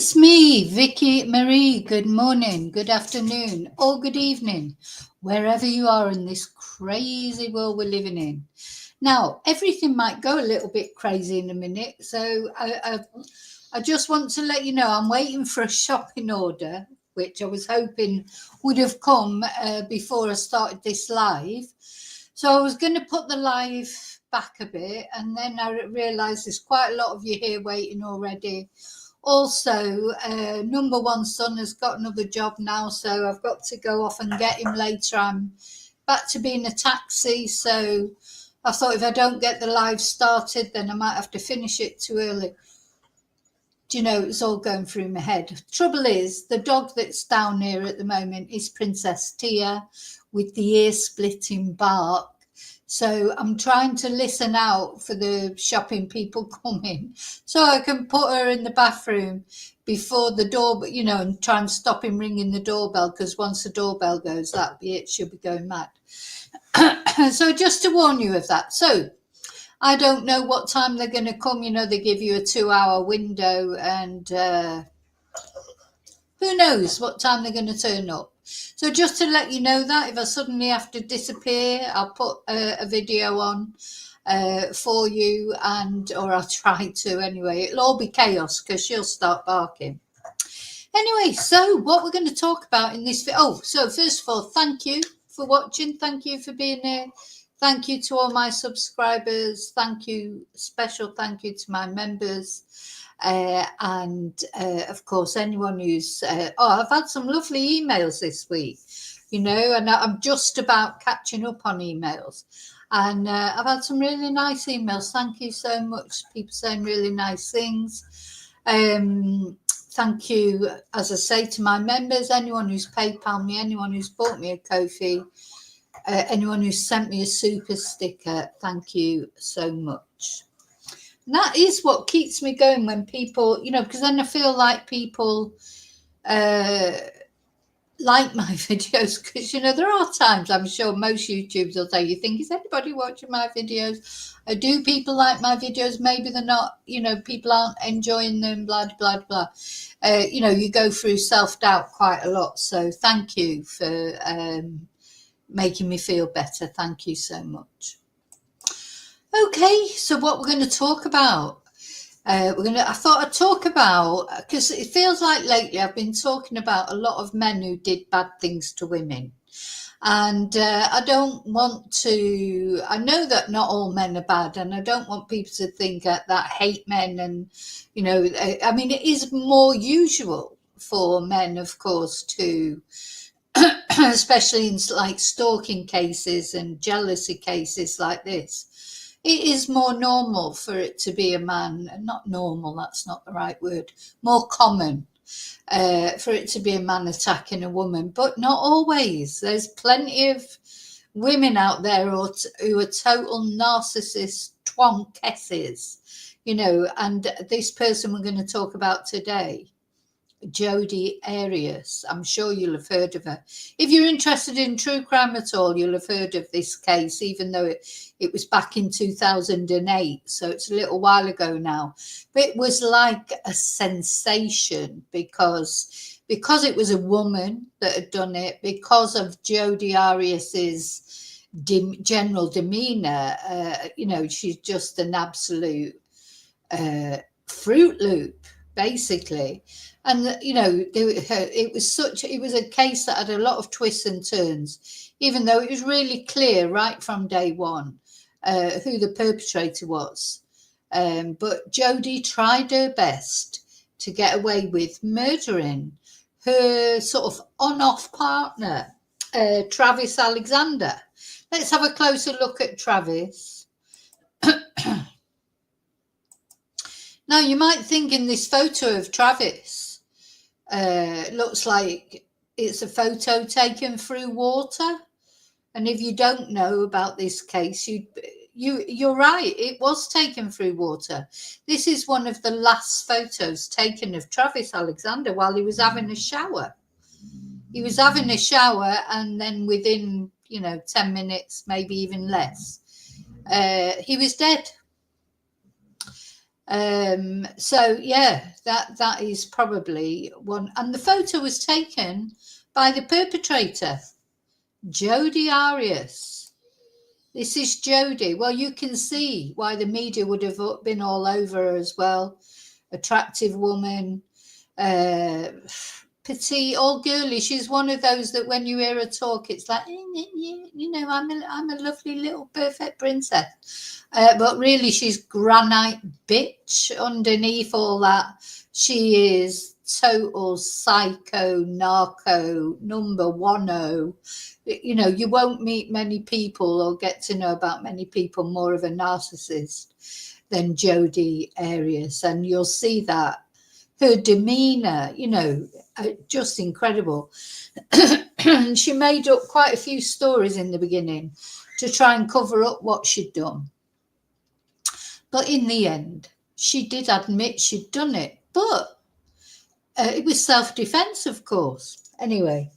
It's me, Vicky Marie. Good morning, good afternoon, or good evening, wherever you are in this crazy world we're living in. Now, everything might go a little bit crazy in a minute, so I just want to let you know I'm waiting for a shopping order, which I was hoping would have come before I started this live. So I was going to put the live back a bit, and then I realised there's quite a lot of you here waiting already. Also, number one son has got another job now, so I've got to go off and get him later. I'm back to being a taxi, so I thought if I don't get the live started, then I might have to finish it too early. Do you know, it's all going through my head. Trouble is, the dog that's down here at the moment is Princess Tia with the ear-splitting bark. So I'm trying to listen out for the shopping people coming so I can put her in the bathroom before the door, and try and stop him ringing the doorbell, because once the doorbell goes, that'll be it. She'll be going mad. So just to warn you of that. So I don't know what time they're going to come. They give you a 2-hour window, and who knows what time they're going to turn up. So just to let you know that if I suddenly have to disappear, I'll put a video on for you, or I'll try to anyway. It'll all be chaos because she'll start barking. Anyway, so what we're going to talk about in this video. So first of all, thank you for watching. Thank you for being here. Thank you to all my subscribers. Special thank you to my members. And of course, anyone who's I've had some lovely emails this week, and I'm just about catching up on emails, and I've had some really nice emails. Thank you so much. People saying really nice things. Thank you, as I say, to my members, anyone who's PayPal me, anyone who's bought me a Ko-fi, anyone who's sent me a super sticker. Thank you so much. And that is what keeps me going when people, because then I feel like people like my videos, because, there are times, I'm sure most YouTubers will say, you think, is anybody watching my videos? Do people like my videos? Maybe they're not, people aren't enjoying them, blah, blah, blah. You go through self-doubt quite a lot. So thank you for making me feel better. Thank you so much. Okay, so what we're going to talk about, I thought I'd talk about, because it feels like lately I've been talking about a lot of men who did bad things to women. And I don't want to, I know that not all men are bad, and I don't want people to think that hate men. And, it is more usual for men, of course, to, especially in like stalking cases and jealousy cases like this. It is more normal for it to be a man, not normal, that's not the right word, more common for it to be a man attacking a woman, but not always. There's plenty of women out there who are total narcissist twonkesses, and this person we're going to talk about today, Jodie Arias. I'm sure you'll have heard of her. If you're interested in true crime at all, you'll have heard of this case, even though it was back in 2008, so it's a little while ago now. But it was like a sensation because it was a woman that had done it, because of Jodie Arias's general demeanor. She's just an absolute Fruit Loop, basically. And, it was a case that had a lot of twists and turns, even though it was really clear right from day one who the perpetrator was. But Jodie tried her best to get away with murdering her sort of on-off partner, Travis Alexander. Let's have a closer look at Travis. Now, you might think in this photo of Travis, looks like it's a photo taken through water. And if you don't know about this case, you're right, it was taken through water. This is one of the last photos taken of Travis Alexander while he was having a shower. He was having a shower, and then within 10 minutes, maybe even less, he was dead. So yeah, that is probably one. And the photo was taken by the perpetrator, Jodie Arias. This is Jodie. Well, you can see why the media would have been all over her as well. Attractive woman, petite, all girly. She's one of those that when you hear her talk, it's like, you know, I'm a lovely little perfect princess. But really, she's granite bitch underneath all that. She is total psycho, narco, number 10. You know, you won't meet many people or get to know about many people more of a narcissist than Jodie Arias. And you'll see that her demeanor, you know, just incredible. She made up quite a few stories in the beginning to try and cover up what she'd done. But in the end, she did admit she'd done it. But it was self-defense, of course. Anyway,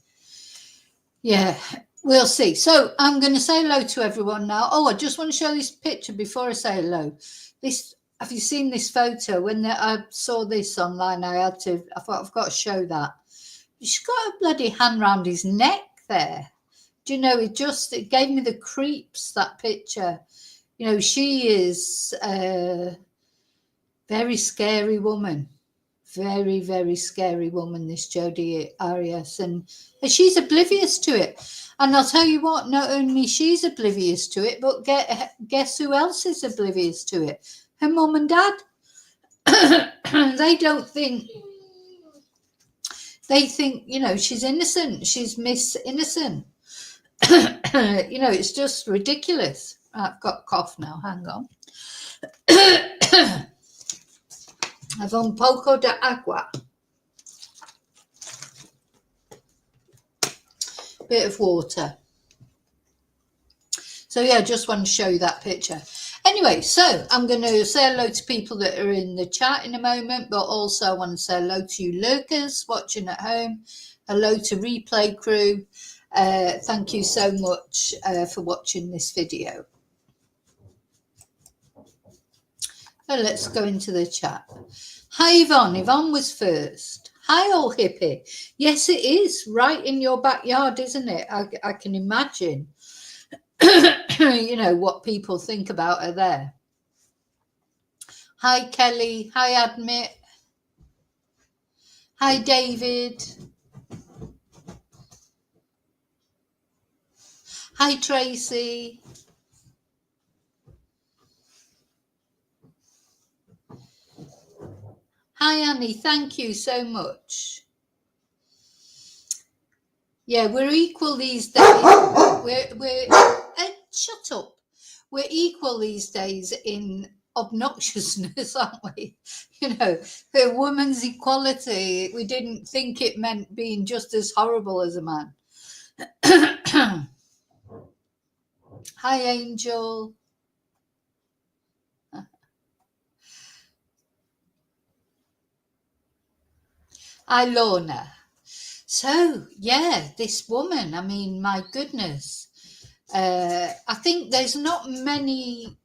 yeah, we'll see. So I'm going to say hello to everyone now. Oh, I just want to show this picture before I say hello. Have you seen this photo? When I saw this online, I thought I've got to show that. She's got a bloody hand round his neck there. Do you know, it gave me the creeps, that picture. You know, she is a very scary woman. Very, very scary woman, this Jodie Arias. And she's oblivious to it. And I'll tell you what, not only she's oblivious to it, but guess who else is oblivious to it? Her mum and dad. They don't think, they think, you know, she's innocent. She's Miss Innocent. You know, it's just ridiculous. I've got a cough now. Hang on. I've un poco de agua. Bit of water. So yeah, just want to show you that picture. Anyway, so I'm going to say hello to people that are in the chat in a moment, but also I want to say hello to you lurkers watching at home. Hello to replay crew. Thank you so much for watching this video. So let's go into the chat. Hi, Yvonne. Yvonne was first. Hi, old hippie. Yes, it is right in your backyard, isn't it? I can imagine, you know, what people think about her there. Hi, Kelly. Hi, Admit. Hi, David. Hi, Tracy. Hi, Annie. Thank you so much. Yeah, we're equal these days. Shut up. We're equal these days in obnoxiousness, aren't we? You know, the woman's equality. We didn't think it meant being just as horrible as a man. Hi, Angel. Hi, Lorna. So, yeah, this woman, I mean, my goodness. I think there's not many,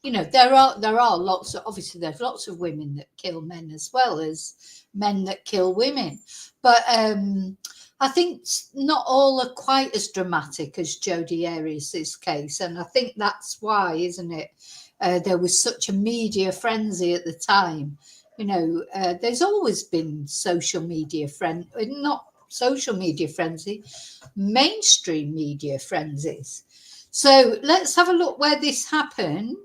you know, there are lots of, obviously there's lots of women that kill men as well as men that kill women. But I think not all are quite as dramatic as Jodie Arias' case. And I think that's why, isn't it? There was such a media frenzy at the time. You know, there's always been social media not social media frenzy, mainstream media frenzies. So let's have a look where this happened.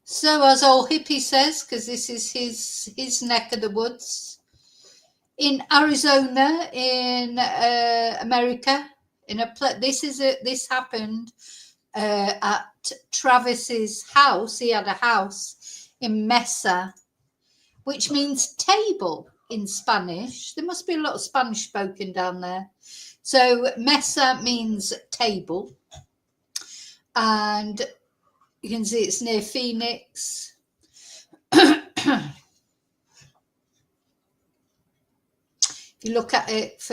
So as old hippie says, because this is his neck of the woods, in Arizona, in America, this happened at Travis's house. He had a house in Mesa, which means table in Spanish. There must be a lot of Spanish spoken down there. So Mesa means table. And you can see it's near Phoenix. If you look at it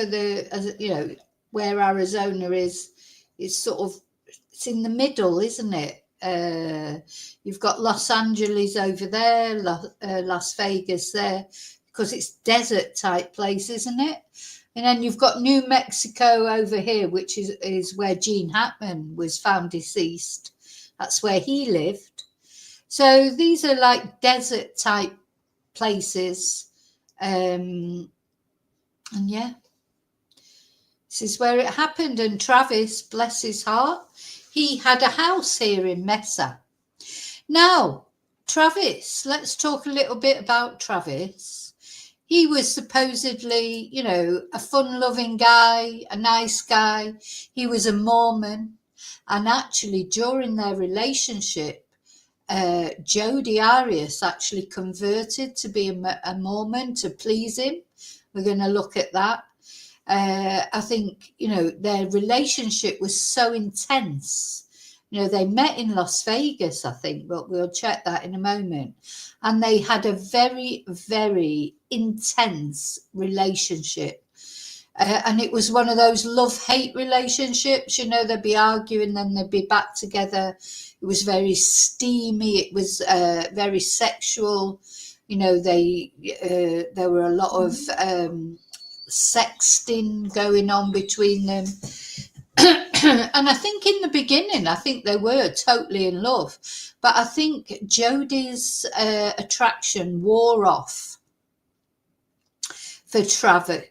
you know, where Arizona is, it's sort of, it's in the middle, isn't it? you've got Los Angeles over there, Las Vegas there, because it's desert type place, isn't it? And then you've got New Mexico over here, which is where Gene Hackman was found deceased. That's where he lived. So these are like desert type places. And yeah, this is where it happened. And Travis, bless his heart, he had a house here in Mesa. Now, Travis, let's talk a little bit about Travis. He was supposedly, you know, a fun-loving guy, a nice guy. He was a Mormon. And actually, during their relationship, Jodie Arias actually converted to be a Mormon to please him. We're going to look at that. I think, you know, their relationship was so intense. You know, they met in Las Vegas, I think, but we'll check that in a moment. And they had a very, very intense relationship. And it was one of those love-hate relationships. You know, they'd be arguing, then they'd be back together. It was very steamy. It was very sexual. You know, there were a lot of sexting going on between them. And I think in the beginning, I think they were totally in love. But I think Jodie's attraction wore off for Travis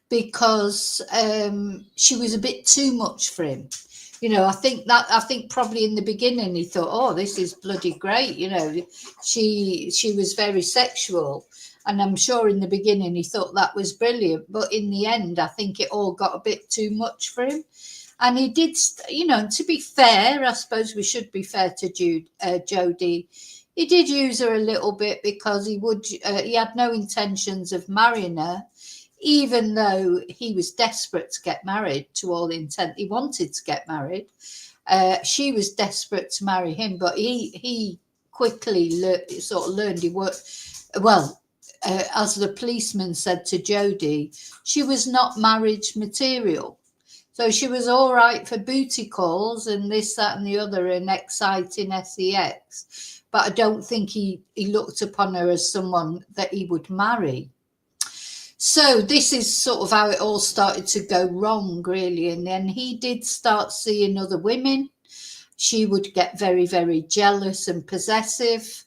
because she was a bit too much for him. You know, I think probably in the beginning he thought, oh, this is bloody great. You know, she was very sexual. And I'm sure in the beginning he thought that was brilliant. But in the end, I think it all got a bit too much for him. And he did, you know, to be fair, I suppose we should be fair to Jodie. He did use her a little bit because he had no intentions of marrying her, even though he was desperate to get married to all intent. He wanted to get married. She was desperate to marry him, but he quickly learned he worked well. As the policeman said to Jodie, she was not marriage material. So she was all right for booty calls and this, that, and the other, and exciting sex. But I don't think he looked upon her as someone that he would marry. So this is sort of how it all started to go wrong, really. And then he did start seeing other women. She would get very, very jealous and possessive.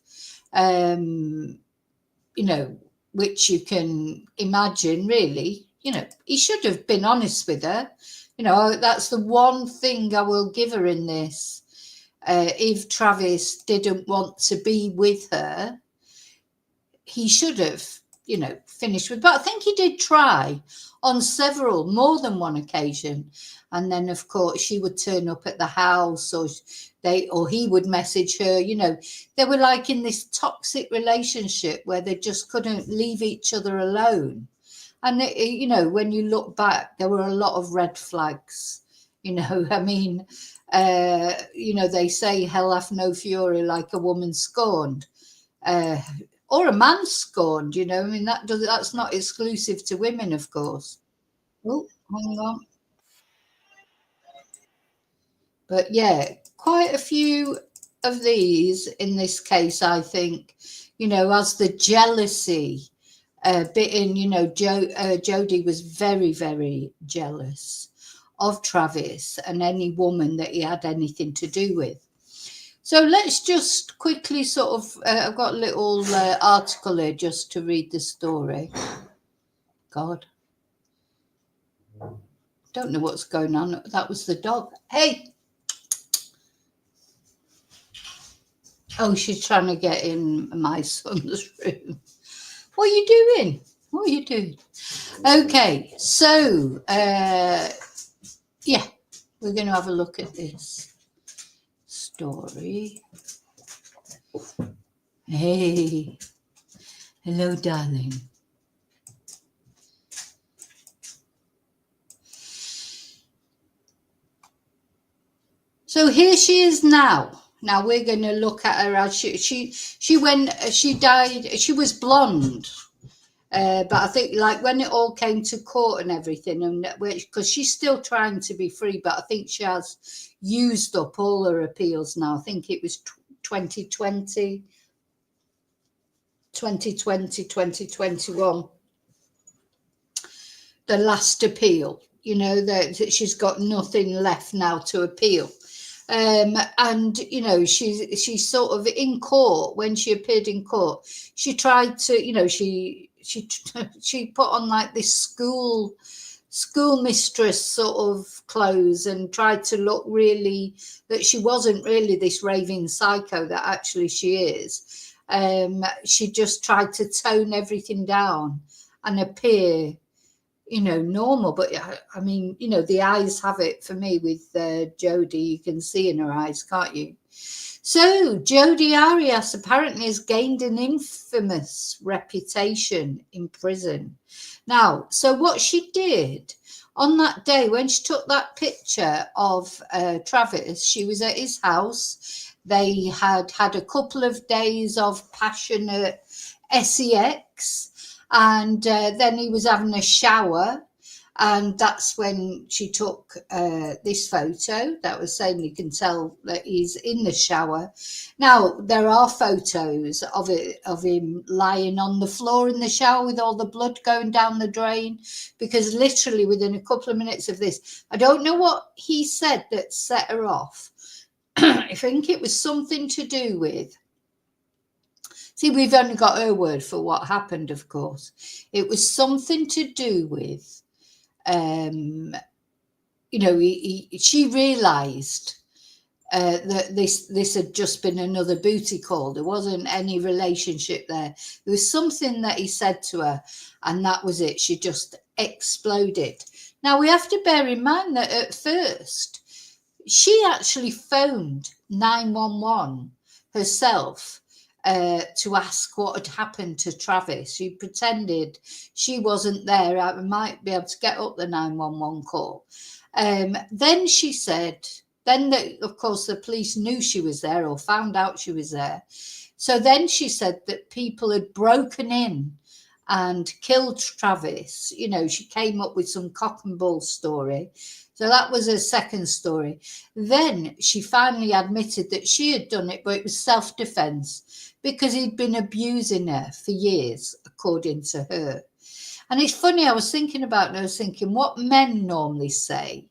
You know, which you can imagine, really. You know, he should have been honest with her. You know, that's the one thing I will give her in this. If Travis didn't want to be with her, he should have, you know, finished with. But I think he did try on more than one occasion. And then, of course, she would turn up at the house, or he would message her. You know, they were like in this toxic relationship where they just couldn't leave each other alone. And, you know, when you look back, there were a lot of red flags. You know, I mean, you know, they say hell hath no fury like a woman scorned. Or a man scorned, you know. I mean, that's not exclusive to women, of course. Oh, hang on. But yeah, quite a few of these in this case, I think, you know, as the jealousy bit in, you know, Jodie was very, very jealous of Travis and any woman that he had anything to do with. So let's just quickly sort of, I've got a little article here just to read the story. God. Don't know what's going on. That was the dog. Hey. Oh, she's trying to get in my son's room. What are you doing? What are you doing? Okay, so, yeah, we're going to have a look at this story. Hey, hello, darling. So here she is now. Now we're going to look at her as she died. She was blonde, But I think, like, when it all came to court and everything, and because she's still trying to be free, but I think she has used up all her appeals now. I think it was 2020, 2021, the last appeal. You know, that she's got nothing left now to appeal. And you know, she's sort of in court. When she appeared in court, she tried to, you know, she put on like this school mistress sort of clothes and tried to look really that she wasn't really this raving psycho that actually she is. She just tried to tone everything down and appear, you know, normal. But I mean, you know, the eyes have it for me with Jodie. You can see in her eyes, can't you? So Jodie Arias apparently has gained an infamous reputation in prison. Now, so what she did on that day when she took that picture of Travis, she was at his house. They had had a couple of days of passionate sex. And then he was having a shower, and that's when she took this photo that was saying you can tell that he's in the shower. Now, there are photos of him lying on the floor in the shower with all the blood going down the drain, because literally within a couple of minutes of this, I don't know what he said that set her off. I think it was something to do with, see, we've only got her word for what happened, of course. It was something to do with, you know, she realised that this had just been another booty call. There wasn't any relationship there. There was something that he said to her, and that was it. She just exploded. Now, we have to bear in mind that at first, she actually phoned 911 herself to ask what had happened to Travis. She pretended she wasn't there. I might be able to get up the 911 call. Then she said, of course, the police knew she was there or found out she was there. So then she said that people had broken in and killed Travis. You know, she came up with some cock and bull story. So that was her second story. Then she finally admitted that she had done it, but it was self-defense because he'd been abusing her for years, according to her. And it's funny, I was thinking about it, and I was thinking what men normally say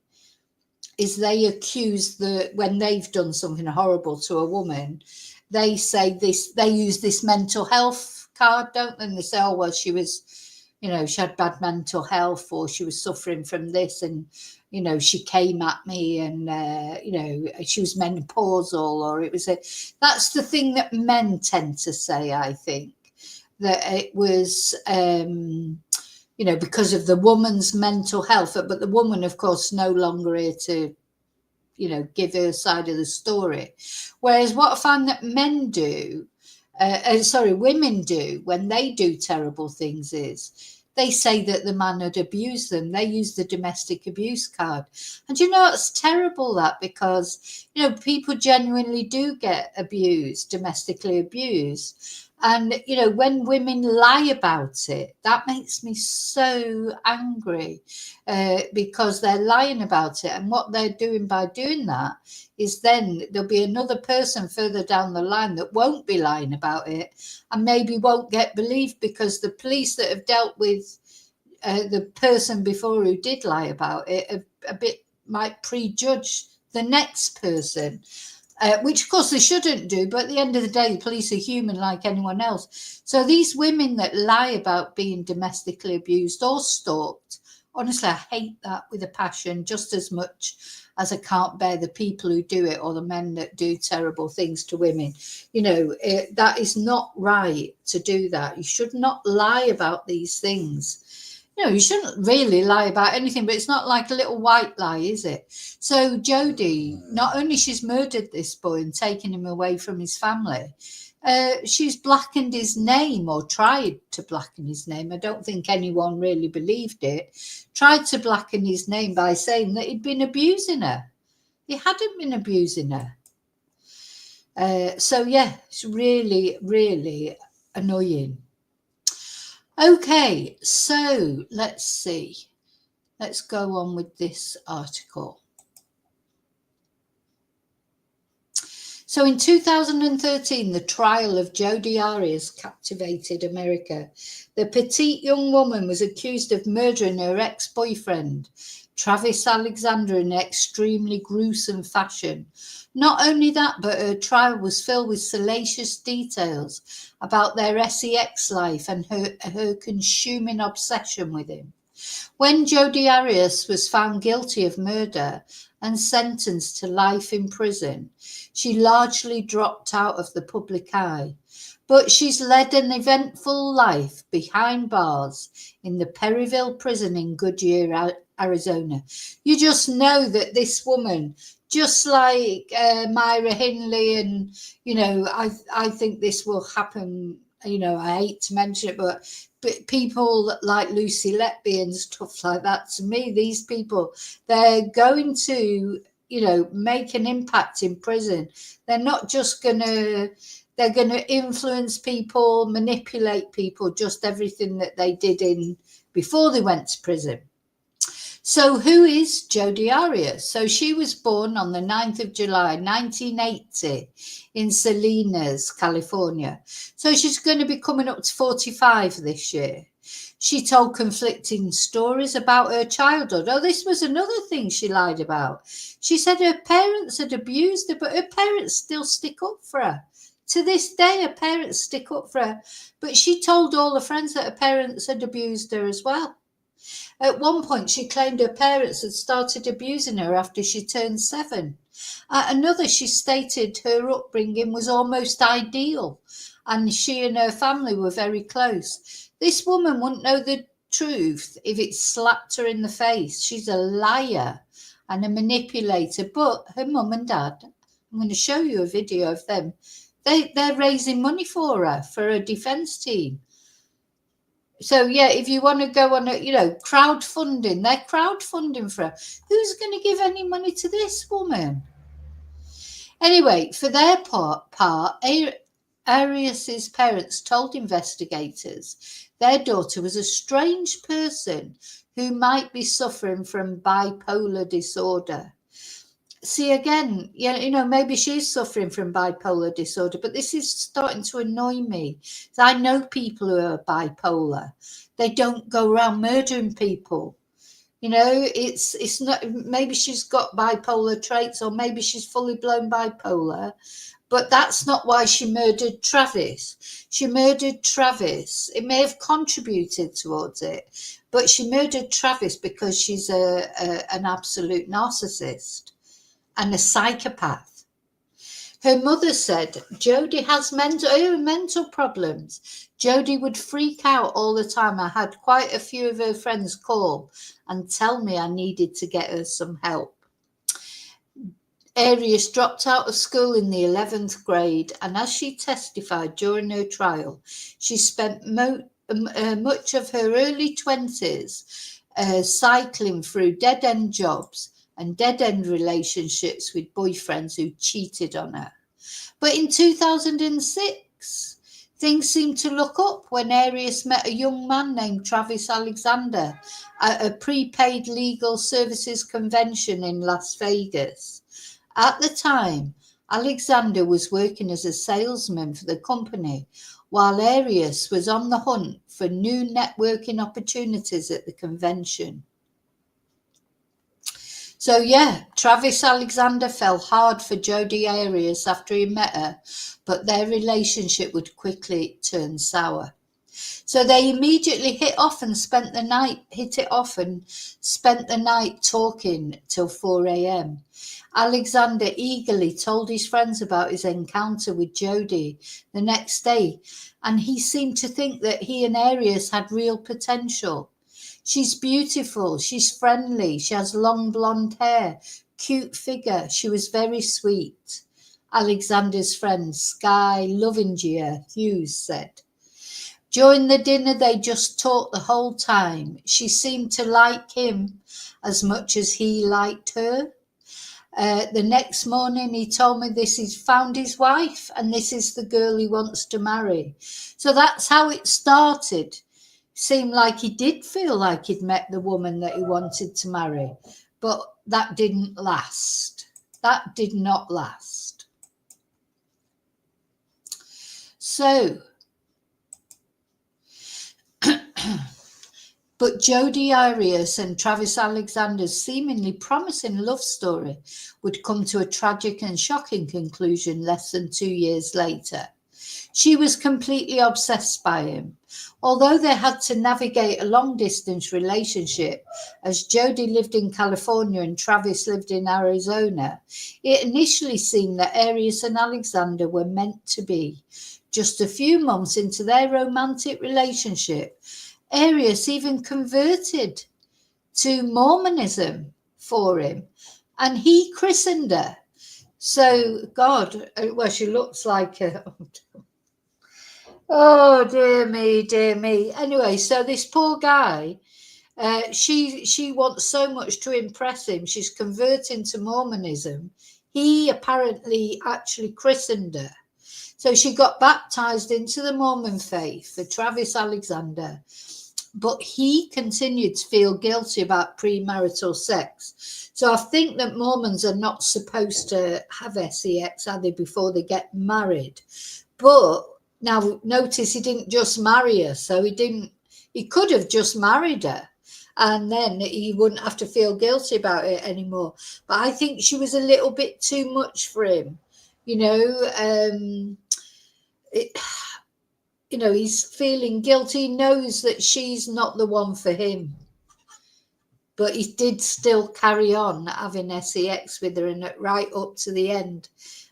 is they accuse when they've done something horrible to a woman, they say this, they use this mental health card, don't they? And they say, oh, well, she was, you know, she had bad mental health, or she was suffering from this, and, you know, she came at me, and, you know, she was menopausal, or it was that's the thing that men tend to say, I think, that it was, you know, because of the woman's mental health. But the woman, of course, no longer here to, you know, give her side of the story. Whereas what I find that women do when they do terrible things is they say that the man had abused them. They use the domestic abuse card. And you know, it's terrible that, because, you know, people genuinely do get abused, domestically abused. And, you know, when women lie about it, that makes me so angry because they're lying about it. And what they're doing by doing that is then there'll be another person further down the line that won't be lying about it and maybe won't get believed, because the police that have dealt with the person before who did lie about it might prejudge the next person. Which, of course, they shouldn't do. But at the end of the day, the police are human like anyone else. So these women that lie about being domestically abused or stalked, honestly, I hate that with a passion just as much as I can't bear the people who do it, or the men that do terrible things to women. You know, that is not right to do that. You should not lie about these things. You know, you shouldn't really lie about anything, but it's not like a little white lie, is it? So Jodie, not only she's murdered this boy and taken him away from his family, she's blackened his name, or tried to blacken his name. I don't think anyone really believed it. Tried to blacken his name by saying that he'd been abusing her. He hadn't been abusing her. So yeah, it's really, really annoying. Okay, so let's see. Let's go on with this article. So in 2013, the trial of Jodie Arias captivated America. The petite young woman was accused of murdering her ex-boyfriend, Travis Alexander, in an extremely gruesome fashion. Not only that, but her trial was filled with salacious details about their sex life and her consuming obsession with him. When Jodie Arias was found guilty of murder and sentenced to life in prison, she largely dropped out of the public eye. But she's led an eventful life behind bars in the Perryville prison in Goodyear, Arizona. You just know that this woman, just like Myra Hindley, and I think this will happen. I hate to mention it, but people like Lucy Letby and stuff like that, to me, these people, they're going to, make an impact in prison. They're not just they're going to influence people, manipulate people, just everything that they did before they went to prison. So who is Jodie Arias? So she was born on the 9th of July, 1980 in Salinas, California. So she's going to be coming up to 45 this year. She told conflicting stories about her childhood. Oh, this was another thing she lied about. She said her parents had abused her, but her parents still stick up for her. To this day, her parents stick up for her. But she told all her friends that her parents had abused her as well. At one point, she claimed her parents had started abusing her after she turned 7. At another, she stated her upbringing was almost ideal and she and her family were very close. This woman wouldn't know the truth if it slapped her in the face. She's a liar and a manipulator, but her mum and dad, I'm going to show you a video of them. They're raising money for her, for a defence team. So, yeah, if you want to go on crowdfunding, they're crowdfunding for her. Who's going to give any money to this woman? Anyway, for their part, Arias's parents told investigators their daughter was a strange person who might be suffering from bipolar disorder. See, again, maybe she's suffering from bipolar disorder, but this is starting to annoy me. I know people who are bipolar. They don't go around murdering people. It's not, maybe she's got bipolar traits, or maybe she's fully blown bipolar, but that's not why she murdered Travis. She murdered Travis. It may have contributed towards it, but she murdered Travis because she's an absolute narcissist and a psychopath. Her mother said Jodie has mental problems. Jodie would freak out all the time. I had quite a few of her friends call and tell me I needed to get her some help. Arias dropped out of school in the 11th grade, and as she testified during her trial, she spent much of her early 20s cycling through dead-end jobs and dead-end relationships with boyfriends who cheated on her. But in 2006, things seemed to look up when Arias met a young man named Travis Alexander at a prepaid legal services convention in Las Vegas. At the time, Alexander was working as a salesman for the company, while Arias was on the hunt for new networking opportunities at the convention. So, yeah, Travis Alexander fell hard for Jodie Arias after he met her, but their relationship would quickly turn sour. So they immediately hit it off and spent the night talking till 4 a.m. Alexander eagerly told his friends about his encounter with Jodie the next day, and he seemed to think that he and Arias had real potential. She's beautiful, she's friendly, she has long blonde hair, cute figure, she was very sweet, Alexander's friend Sky Lovingier Hughes said. During the dinner, they just talked the whole time. She seemed to like him as much as he liked her. The next morning, he told me he's found his wife and this is the girl he wants to marry. So that's how it started. seemed like he did feel like he'd met the woman that he wanted to marry, but that didn't last. That did not last. So, but Jodie Arias and Travis Alexander's seemingly promising love story would come to a tragic and shocking conclusion less than 2 years later. She was completely obsessed by him. Although they had to navigate a long-distance relationship, as Jodie lived in California and Travis lived in Arizona, it initially seemed that Arias and Alexander were meant to be. Just a few months into their romantic relationship, Arias even converted to Mormonism for him, and he christened her. So, God, well, she looks like a... Oh, dear me, dear me. Anyway, so this poor guy, she wants so much to impress him. She's converting to Mormonism. He apparently actually christened her. So she got baptized into the Mormon faith for Travis Alexander, but he continued to feel guilty about premarital sex. So I think that Mormons are not supposed to have sex, are they, before they get married? But now notice he didn't just marry her, so he could have just married her and then he wouldn't have to feel guilty about it anymore. But I think she was a little bit too much for him, you know. He's feeling guilty. He knows that she's not the one for him, but he did still carry on having sex with her and right up to the end.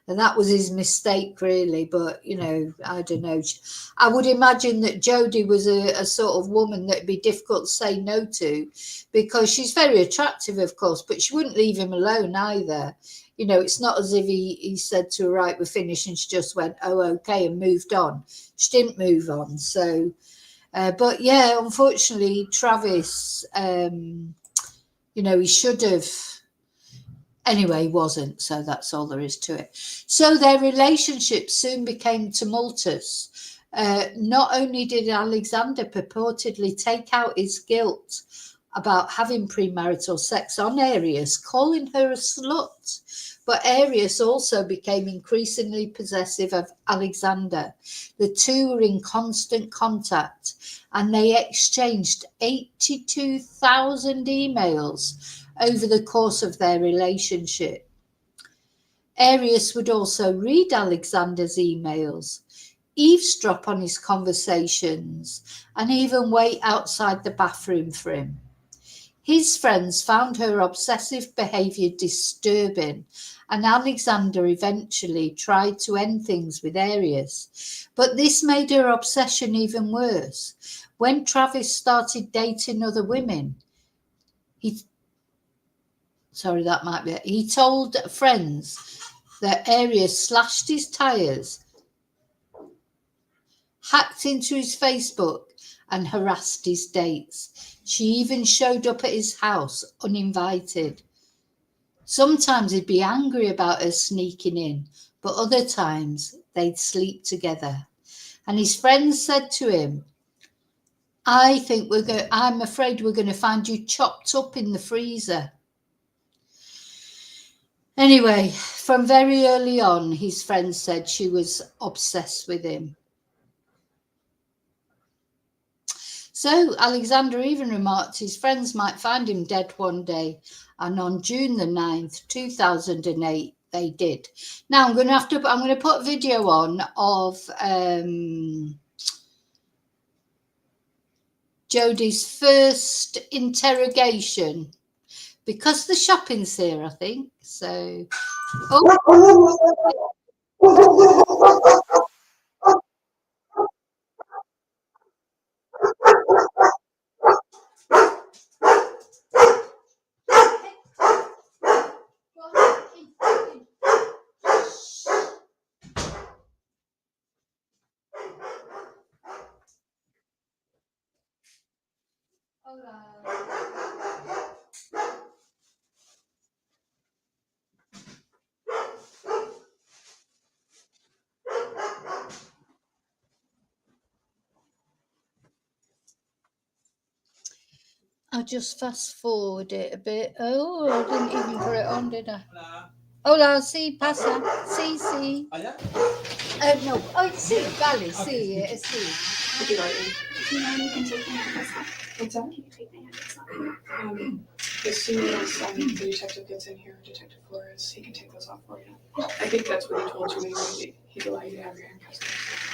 And that was his mistake, really. But, I don't know. I would imagine that Jodie was a sort of woman that'd be difficult to say no to, because she's very attractive, of course, but she wouldn't leave him alone either. It's not as if he said to her, right, we're finished, and she just went, oh, okay, and moved on. She didn't move on. So, but yeah, unfortunately, Travis, he should have. Anyway, he wasn't, so that's all there is to it. So their relationship soon became tumultuous. Not only did Alexander purportedly take out his guilt about having premarital sex on Arias, calling her a slut, but Arias also became increasingly possessive of Alexander. The two were in constant contact, and they exchanged 82,000 emails over the course of their relationship. Arias would also read Alexander's emails, eavesdrop on his conversations, and even wait outside the bathroom for him. His friends found her obsessive behavior disturbing, and Alexander eventually tried to end things with Arias. But this made her obsession even worse. When Travis started dating other women, he told friends that Arias slashed his tires, hacked into his Facebook, and harassed his dates. She even showed up at his house uninvited. Sometimes he'd be angry about her sneaking in, but other times they'd sleep together. And his friends said to him, I'm afraid we're going to find you chopped up in the freezer. Anyway, from very early on, his friends said she was obsessed with him. So Alexander even remarked his friends might find him dead one day. And on June the 9th, 2008, they did. Now I'm going to put a video on of Jodie's first interrogation, because the shopping's here, I think. So, I'll just fast forward it a bit. Oh, I didn't even put it on, did I? Hola, sí, pasa. Sí, sí. No. Oh, sí, vale, sí, sí. You can take my handcuffs off. What's that? Can you take my handcuffs off? As soon as the detective gets in here, Detective Flores, he can take those off for you. I think that's what he told you anyway. He'd allow you to have your handcuffs off.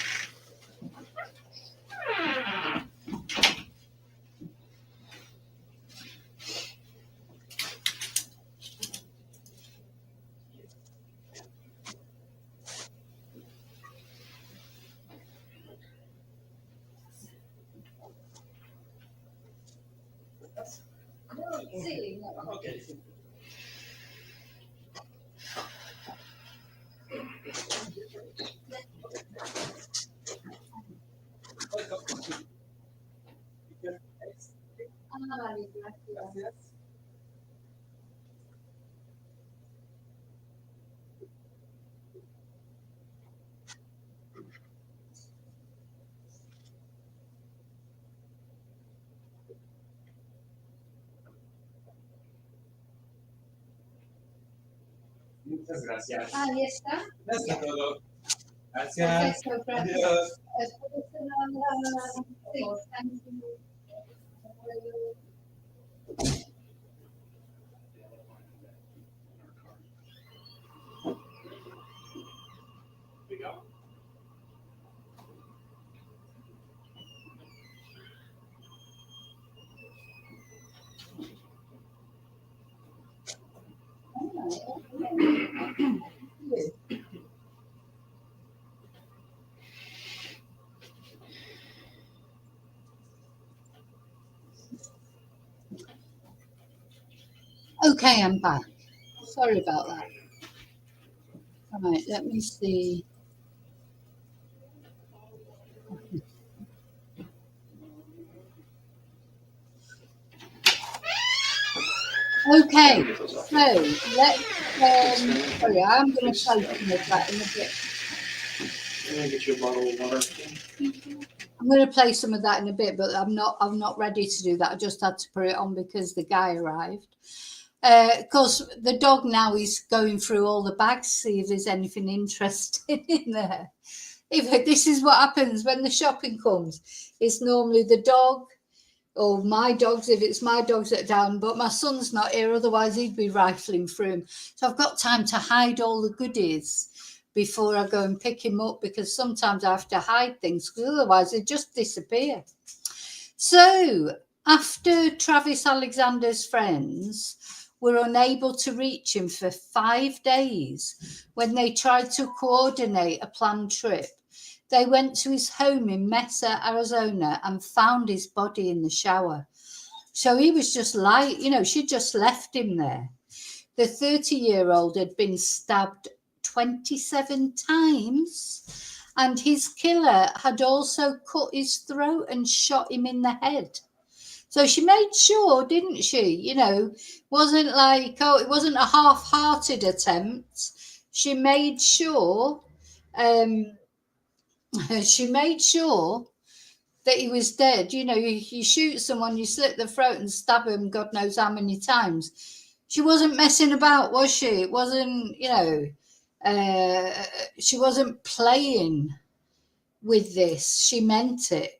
Sí, no. Okay. Vale, gracias. Muchas gracias. Ahí está. Eso es todo. Gracias. Perfecto, gracias. Adiós. Sí, thank you. We go. Okay, I'm back. Sorry about that. Right, let me see. Okay, so let's. Sorry, I'm going to play some of that in a bit. I'm gonna get you a bottle of water. I'm going to play some of that in a bit, but I'm not ready to do that. I just had to put it on because the guy arrived. Of course, the dog now is going through all the bags to see if there's anything interesting in there. If this is what happens when the shopping comes, it's normally the dog or my dogs, if it's my dogs that are down, but my son's not here, otherwise he'd be rifling through them. So I've got time to hide all the goodies before I go and pick him up, because sometimes I have to hide things because otherwise they just disappear. So after Travis Alexander's friends were unable to reach him for 5 days when they tried to coordinate a planned trip, they went to his home in Mesa, Arizona, and found his body in the shower. So he was just she'd just left him there. The 30-year-old had been stabbed 27 times, and his killer had also cut his throat and shot him in the head. So she made sure, didn't she? Wasn't like, it wasn't a half-hearted attempt. She made sure that he was dead. You shoot someone, you slit the throat and stab him God knows how many times. She wasn't messing about, was she? It wasn't, she wasn't playing with this. She meant it.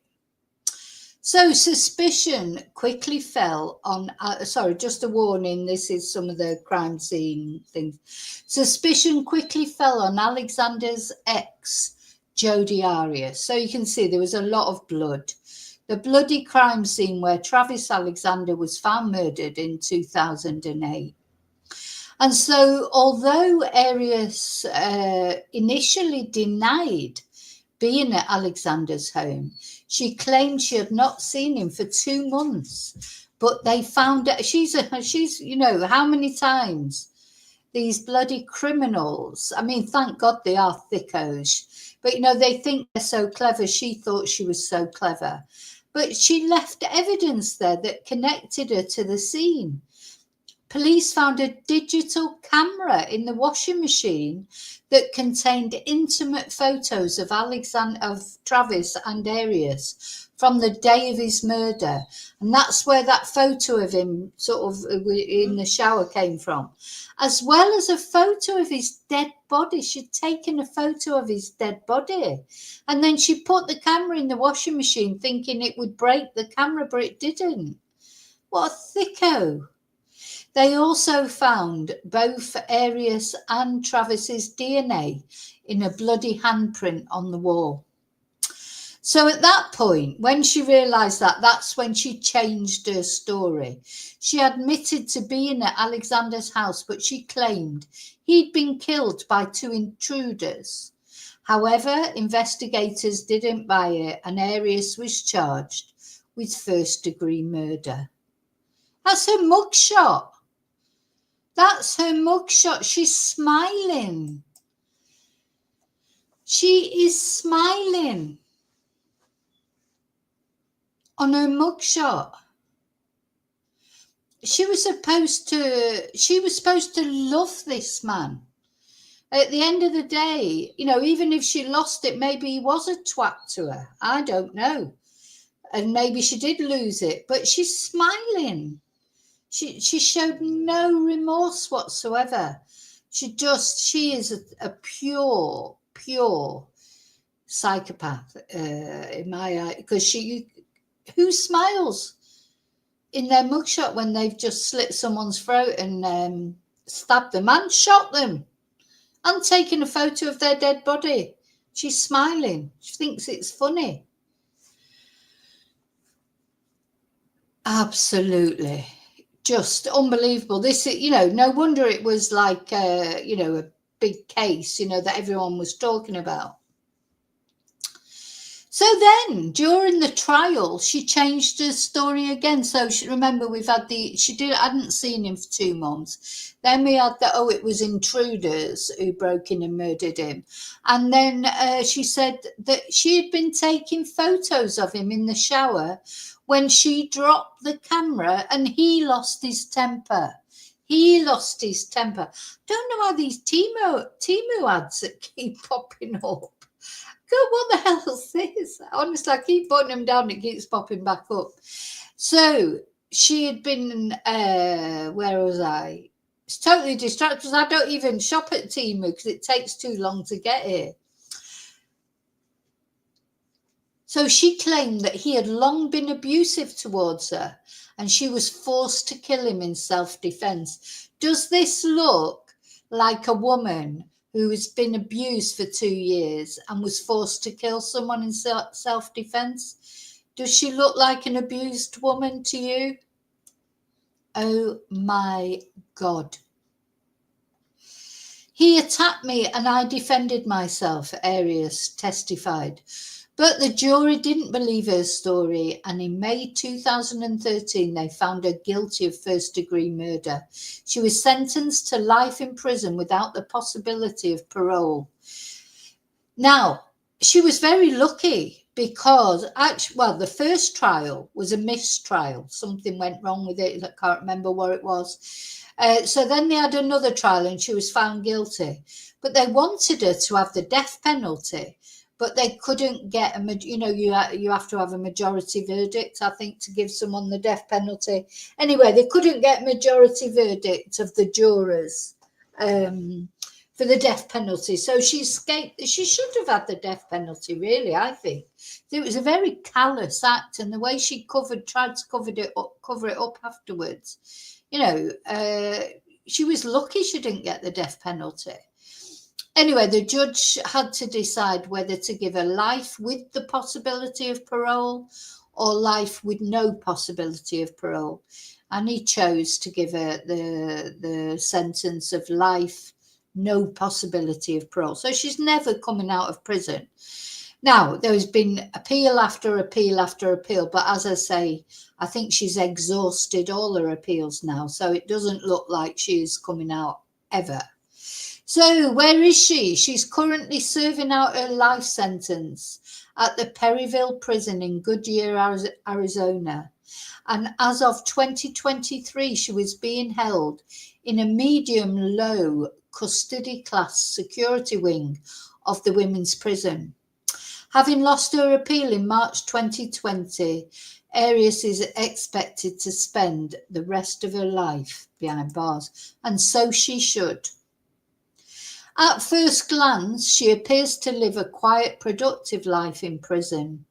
So suspicion quickly fell on, just a warning, this is some of the crime scene things. Suspicion quickly fell on Alexander's ex, Jodie Arias. So you can see there was a lot of blood. The bloody crime scene where Travis Alexander was found murdered in 2008. And so although Arias initially denied being at Alexander's home, she claimed she had not seen him for 2 months. But they found out she's how many times these bloody criminals, I mean, thank God they are thickos, but they think they're so clever. She thought she was so clever, but she left evidence there that connected her to the scene. Police found a digital camera in the washing machine that contained intimate photos of Travis and Arias from the day of his murder. And that's where that photo of him sort of in the shower came from, as well as a photo of his dead body. She'd taken a photo of his dead body, and then she put the camera in the washing machine thinking it would break the camera, but it didn't. What a thicko. They also found both Arias and Travis's DNA in a bloody handprint on the wall. So at that point, when she realised that, that's when she changed her story. She admitted to being at Alexander's house, but she claimed he'd been killed by 2 intruders. However, investigators didn't buy it, and Arias was charged with first-degree murder. That's her mugshot. That's her mugshot. She's smiling. She is smiling on her mugshot. She was supposed to love this man. At the end of the day, you know, even if she lost it, maybe he was a twat to her. I don't know. And maybe she did lose it, but she's smiling. She showed no remorse whatsoever. She is a pure psychopath in my eye, because who smiles in their mugshot when they've just slit someone's throat and stabbed them and shot them and taken a photo of their dead body? She's smiling. She thinks it's funny. Absolutely. Just unbelievable. This, you know, no wonder it was like, you know, a big case, you know, that everyone was talking about. So then during the trial, she changed her story again. So remember, we've had hadn't seen him for 2 months. Then we had it was intruders who broke in and murdered him. And then she said that she had been taking photos of him in the shower when she dropped the camera, and he lost his temper. He lost his temper. Don't know why these Temu ads that keep popping up. God, what the hell is this? Honestly, I keep putting them down, it keeps popping back up. So she had been, where was I? It's totally distracted because I don't even shop at Temu because it takes too long to get here. So she claimed that he had long been abusive towards her and she was forced to kill him in self-defense. Does this look like a woman who has been abused for 2 years and was forced to kill someone in self-defense? Does she look like an abused woman to you? Oh my God. He attacked me and I defended myself, Arias testified. But the jury didn't believe her story, and in May 2013, they found her guilty of first-degree murder. She was sentenced to life in prison without the possibility of parole. Now, she was very lucky because, the first trial was a mistrial. Something went wrong with it. I can't remember what it was. So then they had another trial and she was found guilty. But they wanted her to have the death penalty. But they couldn't get you have to have a majority verdict, I think, to give someone the death penalty. Anyway, they couldn't get majority verdict of the jurors for the death penalty. So she escaped. She should have had the death penalty, really, I think. It was a very callous act, and the way she tried to cover it up afterwards. She was lucky she didn't get the death penalty. Anyway, the judge had to decide whether to give her life with the possibility of parole or life with no possibility of parole. And he chose to give her the sentence of life, no possibility of parole. So she's never coming out of prison. Now, there's been appeal after appeal after appeal. But as I say, I think she's exhausted all her appeals now. So it doesn't look like she's coming out ever. So where is she? She's currently serving out her life sentence at the Perryville prison in Goodyear, Arizona. And as of 2023, she was being held in a medium-low custody class security wing of the women's prison. Having lost her appeal in March 2020, Arias is expected to spend the rest of her life behind bars, and so she should. At first glance, she appears to live a quiet, productive life in prison.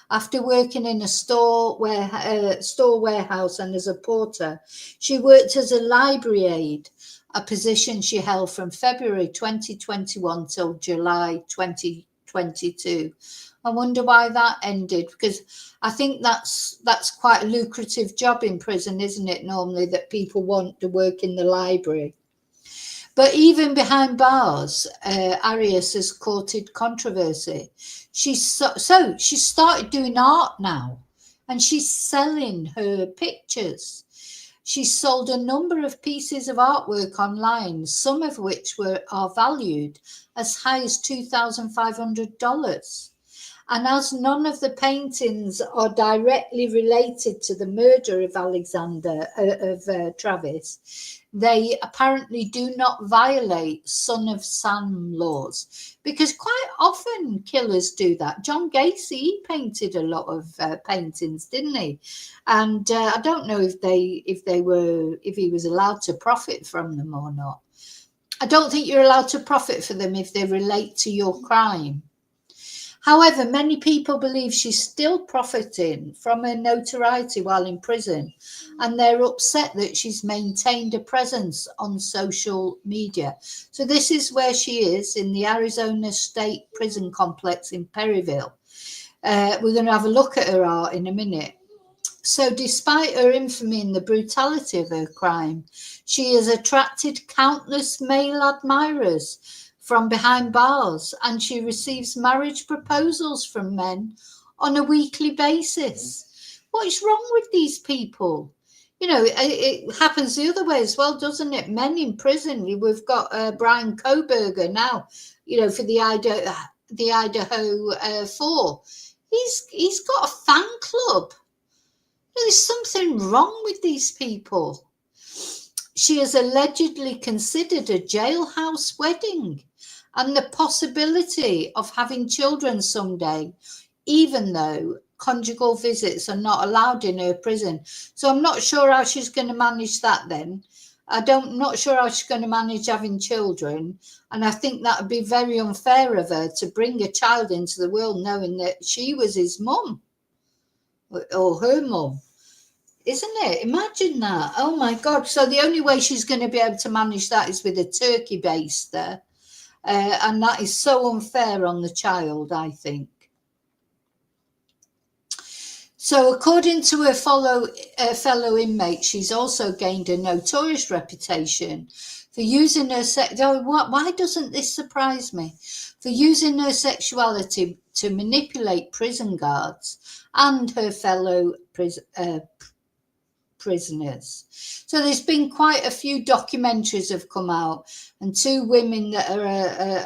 After working in a store warehouse and as a porter, she worked as a library aide, a position she held from February 2021 till July 2022. I wonder why that ended, because I think that's quite a lucrative job in prison, isn't it? Normally, that people want to work in the library. But even behind bars, Arias has courted controversy. She started doing art now, and she's selling her pictures. She sold a number of pieces of artwork online, some of which are valued as high as $2,500. And as none of the paintings are directly related to the murder of Travis, they apparently do not violate Son of Sam laws, because quite often killers do that. John Gacy, he painted a lot of paintings, didn't he? And I don't know if he was allowed to profit from them or not. I don't think you're allowed to profit for them if they relate to your crime. However, many people believe she's still profiting from her notoriety while in prison, and they're upset that she's maintained a presence on social media. So this is where she is, in the Arizona State Prison Complex in Perryville. We're going to have a look at her art in a minute. So despite her infamy and the brutality of her crime, she has attracted countless male admirers from behind bars, and she receives marriage proposals from men on a weekly basis. What is wrong with these people? You know, it happens the other way as well, doesn't it? Men in prison. We've got Brian Koberger now, you know, for the Idaho 4. He's got a fan club. There's something wrong with these people. She has allegedly considered a jailhouse wedding and the possibility of having children someday, even though conjugal visits are not allowed in her prison. So I'm not sure how she's going to manage that then. Not sure how she's going to manage having children. And I think that would be very unfair of her to bring a child into the world knowing that she was his mum or her mum. Isn't it? Imagine that. Oh my God. So the only way she's going to be able to manage that is with a turkey base there. And that is so unfair on the child, I think. So according to her fellow inmates, she's also gained a notorious reputation for using her why doesn't this surprise me? For using her sexuality to manipulate prison guards and her fellow prisoners. So there's been quite a few documentaries have come out, and two women that are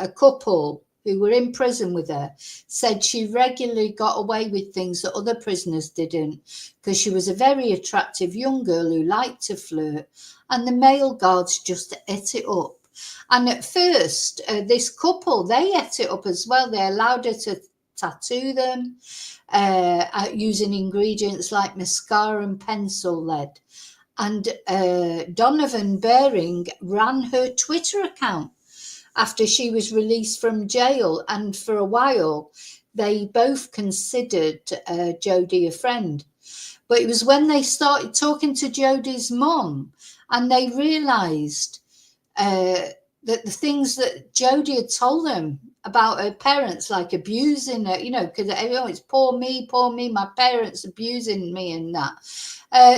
a couple who were in prison with her said she regularly got away with things that other prisoners didn't, because she was a very attractive young girl who liked to flirt, and the male guards just ate it up. And at first, this couple, they ate it up as well. They allowed her to tattoo them using ingredients like mascara and pencil lead. And Donovan Bering ran her Twitter account after she was released from jail. And for a while, they both considered Jodie a friend. But it was when they started talking to Jodie's mum and they realised that the things that Jodie had told them about her parents, like abusing her, you know, because it's poor me, my parents abusing me and that.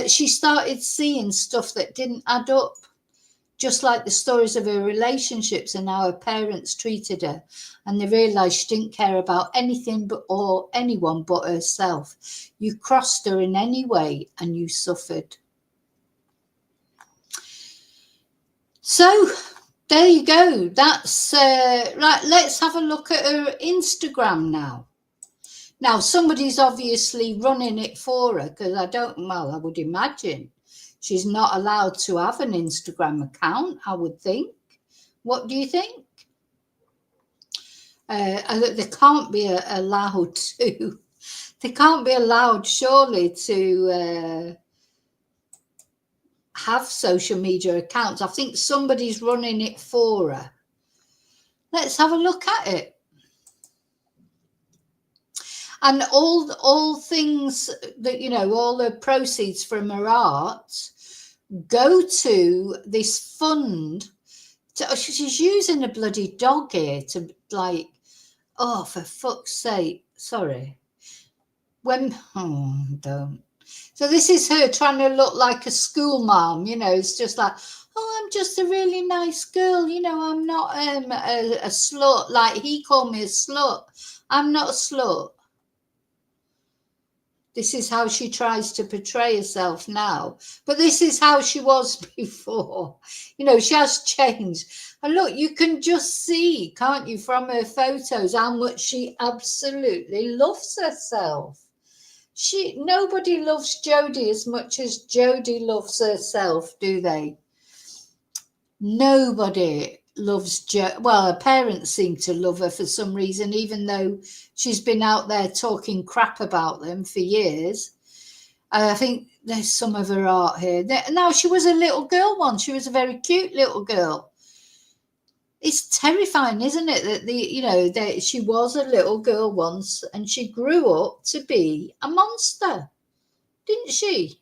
She started seeing stuff that didn't add up, just like the stories of her relationships and how her parents treated her. And they realised she didn't care about anything or anyone but herself. You crossed her in any way and you suffered. So there you go. That's right. Let's have a look at her Instagram now. Now, somebody's obviously running it for her, because I would imagine she's not allowed to have an Instagram account, I would think. What do you think? They can't be allowed to. They can't be allowed, surely, to have social media accounts. I think somebody's running it for her. Let's have a look at it. And all things that, you know, all the proceeds from her art go to this fund. She's using a bloody dog here to, like, oh, for fuck's sake, sorry. Don't. So this is her trying to look like a school mom, you know. It's just like, oh, I'm just a really nice girl, you know. I'm not a slut, like he called me a slut. I'm not a slut. This is how she tries to portray herself now. But this is how she was before. You know, she has changed. And look, you can just see, can't you, from her photos, how much she absolutely loves herself. Nobody loves Jodie as much as Jodie loves herself, do they? Nobody loves well, her parents seem to love her for some reason, even though she's been out there talking crap about them for years. I think there's some of her art here. Now, she was a little girl once. She was a very cute little girl. It's terrifying, isn't it, that that she was a little girl once and she grew up to be a monster, didn't she?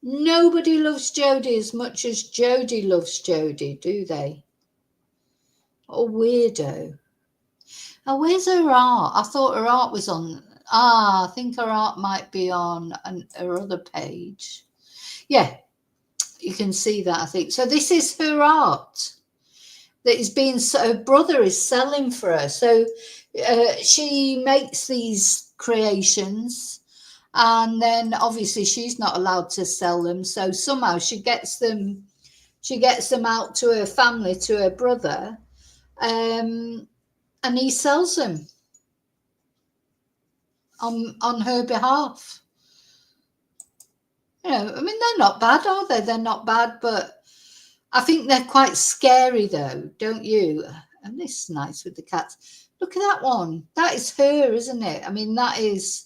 Nobody loves Jodie as much as Jodie loves Jodie, do they? What a weirdo. Oh, where's her art? I thought her art was on. I think her art might be on her other page. Yeah, you can see that, I think. So this is her art that is being, her brother is selling for her. So she makes these creations, and then obviously she's not allowed to sell them. So somehow she gets them out to her family, to her brother, and he sells them on her behalf. You know, I mean, they're not bad, are they? They're not bad, but I think they're quite scary, though, don't you? And this is nice with the cats. Look at that one. That is her, isn't it? I mean, that is,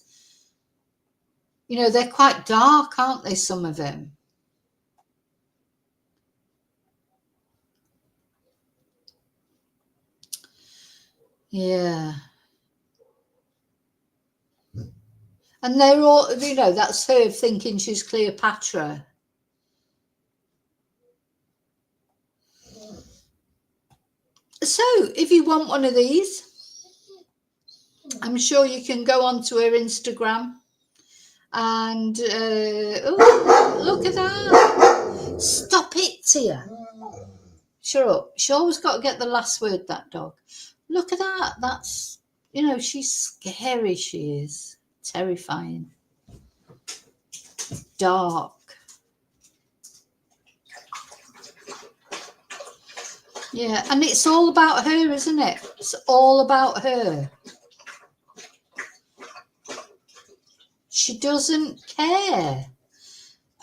you know, they're quite dark, aren't they, some of them? Yeah. And they're all, you know, that's her thinking she's Cleopatra. So, if you want one of these, I'm sure you can go onto her Instagram and oh, look at that! Stop it, Tia. Shut up. She always got to get the last word, that dog. Look at that. That's, you know, she's scary. She is terrifying, dark. Yeah, and it's all about her, isn't it? It's all about her. She doesn't care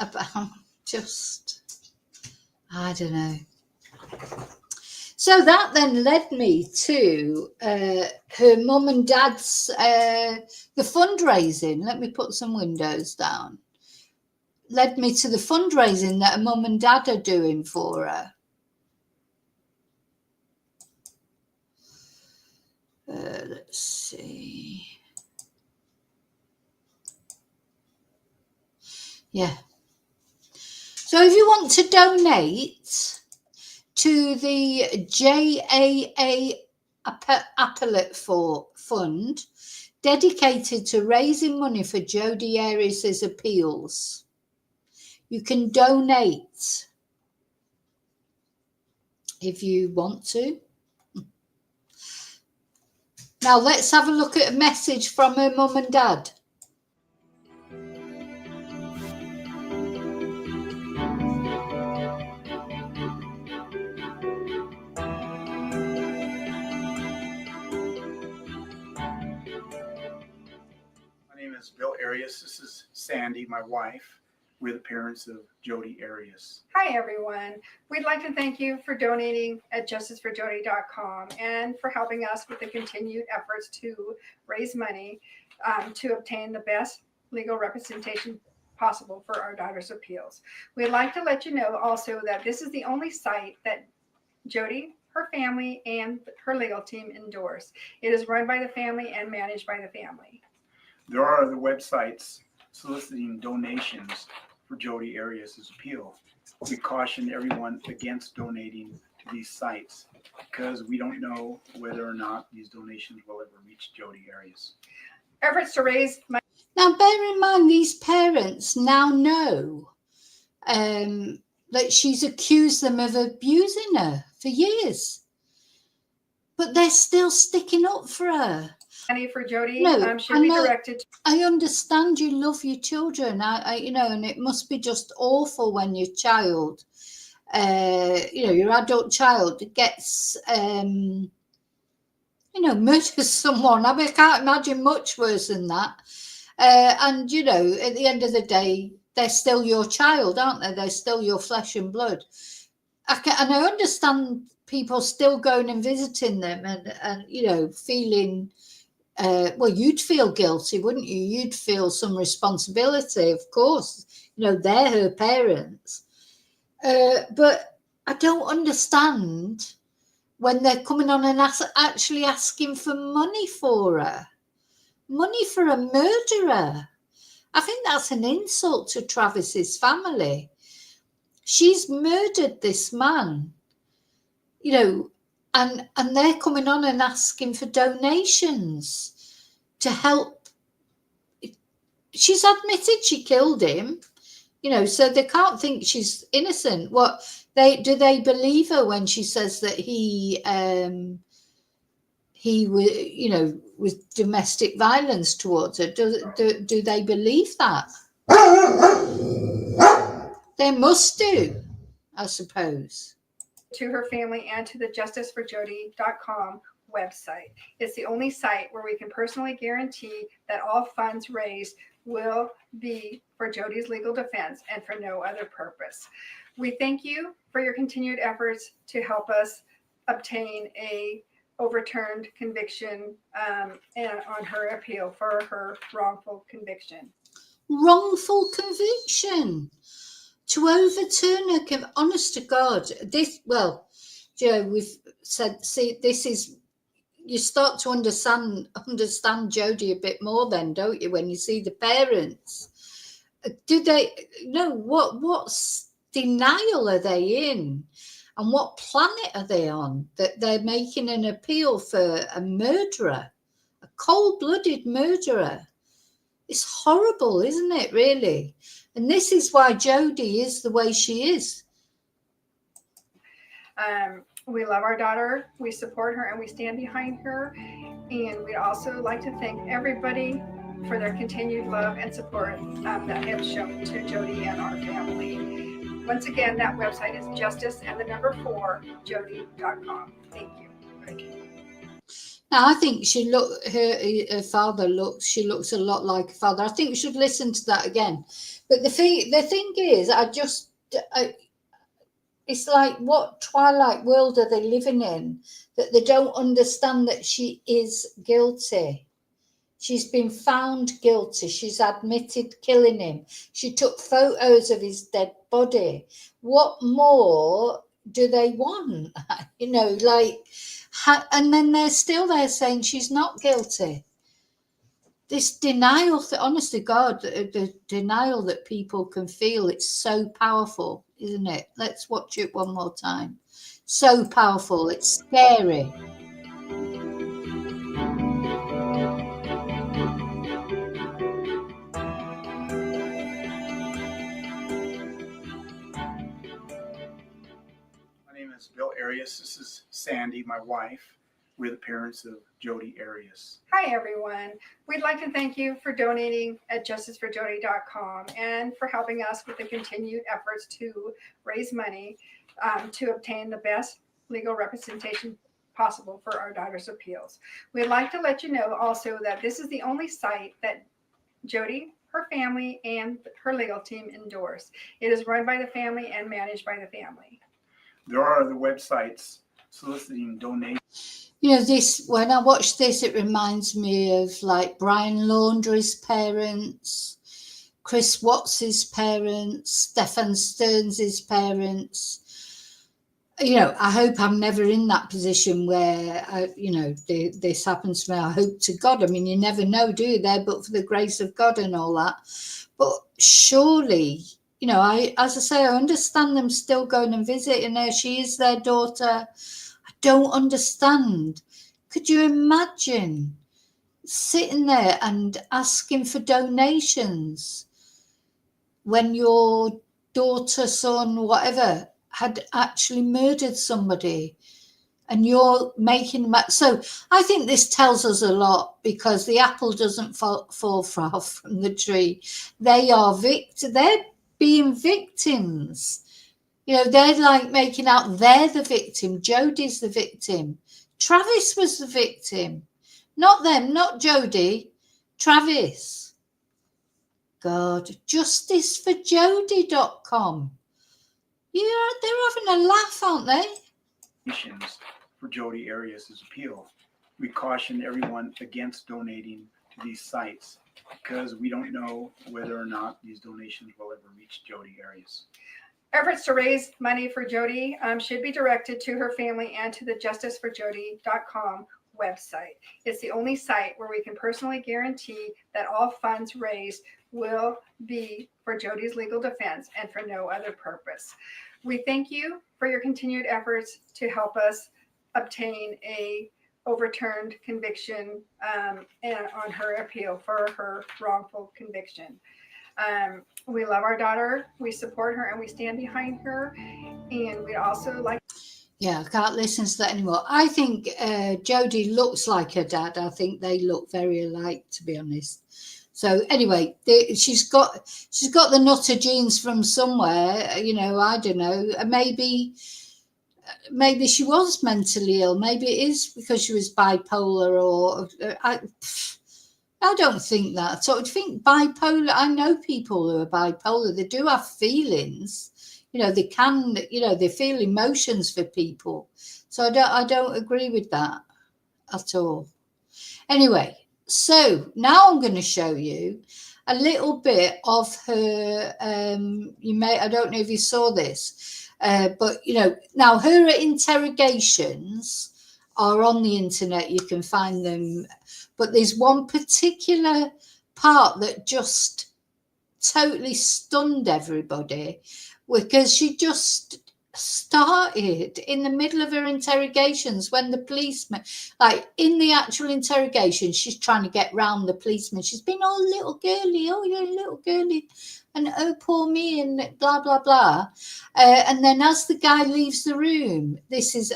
about I don't know. So that then led me to her mum and dad's, the fundraising. Let me put some windows down. Led me to the fundraising that her mum and dad are doing for her. Let's see. Yeah. So if you want to donate to the JAA Appellate Fund, dedicated to raising money for Jodie Arias' appeals, you can donate if you want to. Now let's have a look at a message from her mum and dad. My name is Bill Arias. This is Sandy, my wife. We're the parents of Jodie Arias. Hi, everyone. We'd like to thank you for donating at justiceforjodie.com and for helping us with the continued efforts to raise money to obtain the best legal representation possible for our daughter's appeals. We'd like to let you know also that this is the only site that Jodie, her family, and her legal team endorse. It is run by the family and managed by the family. There are other websites soliciting donations for Jodie Arias' appeal. We caution everyone against donating to these sites because we don't know whether or not these donations will ever reach Jodie Arias. Efforts to raise money. Now, bear in mind, these parents now know that she's accused them of abusing her for years, but they're still sticking up for her. Money for Jodie No, should be directed. I understand you love your children, and it must be just awful when your child, your adult child gets, murders someone. I mean, I can't imagine much worse than that. And, at the end of the day, they're still your child, aren't they? They're still your flesh and blood. And I understand people still going and visiting them and feeling, you'd feel guilty, wouldn't you? You'd feel some responsibility, of course. They're her parents. But I don't understand when they're coming on and actually asking for money for her. Money for a murderer. I think that's an insult to Travis's family. She's murdered this man, and they're coming on and asking for donations to help. She's admitted she killed him, so they can't think she's innocent. Do they believe her when she says that he with domestic violence towards her? Do they believe that? They must do, I suppose. To her family and to the justiceforjodie.com website. It's the only site where we can personally guarantee that all funds raised will be for Jodie's legal defense and for no other purpose. We thank you for your continued efforts to help us obtain a overturned conviction on her appeal for her wrongful conviction. Wrongful conviction. To overturn honest to God, we've said, see, this is, you start to understand Jodie a bit more then, don't you, when you see the parents? Do they know what denial are they in? And what planet are they on that they're making an appeal for a murderer, a cold-blooded murderer? It's horrible, isn't it, really? And this is why Jodie is the way she is. We love our daughter, we support her, and we stand behind her. And we'd also like to thank everybody for their continued love and support that have shown to Jodie and our family. Once again, that website is justice4jodie.com. Thank you. Thank you. Now, I think her father looks a lot like her father. I think we should listen to that again. But the thing is, it's like, what twilight world are they living in that they don't understand that she is guilty? She's been found guilty. She's admitted killing him. She took photos of his dead body. What more do they want? And then they're still there saying she's not guilty. This denial, honest to God, the denial that people can feel, it's so powerful, isn't it? Let's watch it one more time. So powerful, it's scary. My name is Bill Arias. This is Sandy, my wife. We're the parents of Jodie Arias. Hi, everyone. We'd like to thank you for donating at justiceforjodie.com and for helping us with the continued efforts to raise money to obtain the best legal representation possible for our daughter's appeals. We'd like to let you know also that this is the only site that Jodie, her family and her legal team endorse. It is run by the family and managed by the family. There are other websites soliciting donations. You know, this, when I watch this, it reminds me of like Brian Laundrie's parents, Chris Watts's parents, Stefan Stearns' parents. You know, I hope I'm never in that position where, this happens to me. I hope to God. I mean, you never know, do you, there, but for the grace of God and all that. But surely, you know, as I say, I understand them still going and visiting her. She is their daughter. I don't understand. Could you imagine sitting there and asking for donations when your daughter, son, whatever, had actually murdered somebody, and you're making so I think this tells us a lot, because the apple doesn't fall far from the tree. They are they're being victims. You know, they're like making out they're the victim. Jodie's the victim. Travis was the victim. Not them, not Jodie. Travis. God, justiceforjodie.com. Yeah, they're having a laugh, aren't they? For Jodie Arias' appeal. We caution everyone against donating to these sites because we don't know whether or not these donations will ever reach Jodie Arias. Efforts to raise money for Jodie should be directed to her family and to the justiceforjodie.com website. It's the only site where we can personally guarantee that all funds raised will be for Jodie's legal defense and for no other purpose. We thank you for your continued efforts to help us obtain a overturned conviction and on her appeal for her wrongful conviction. We love our daughter, we support her, and we stand behind her. And we also like. Yeah, I can't listen to that anymore. I think Jodie looks like her dad. I think they look very alike, to be honest. So anyway, she's got the Nutter genes from somewhere. You know, I don't know. Maybe she was mentally ill. Maybe it is because she was bipolar, or I don't think that. So I think bipolar. I know people who are bipolar. They do have feelings. You know, they can. You know, they feel emotions for people. So I don't agree with that at all. Anyway. So now I'm going to show you a little bit of her. I don't know if you saw this, but you know, now her interrogations are on the internet. You can find them, but there's one particular part that just totally stunned everybody, because she just started in the middle of her interrogations when the policeman, like in the actual interrogation, she's trying to get round the policeman. She's been, oh, little girly, oh, you're a little girly, and oh, poor me, and blah, blah, blah. And then as the guy leaves the room,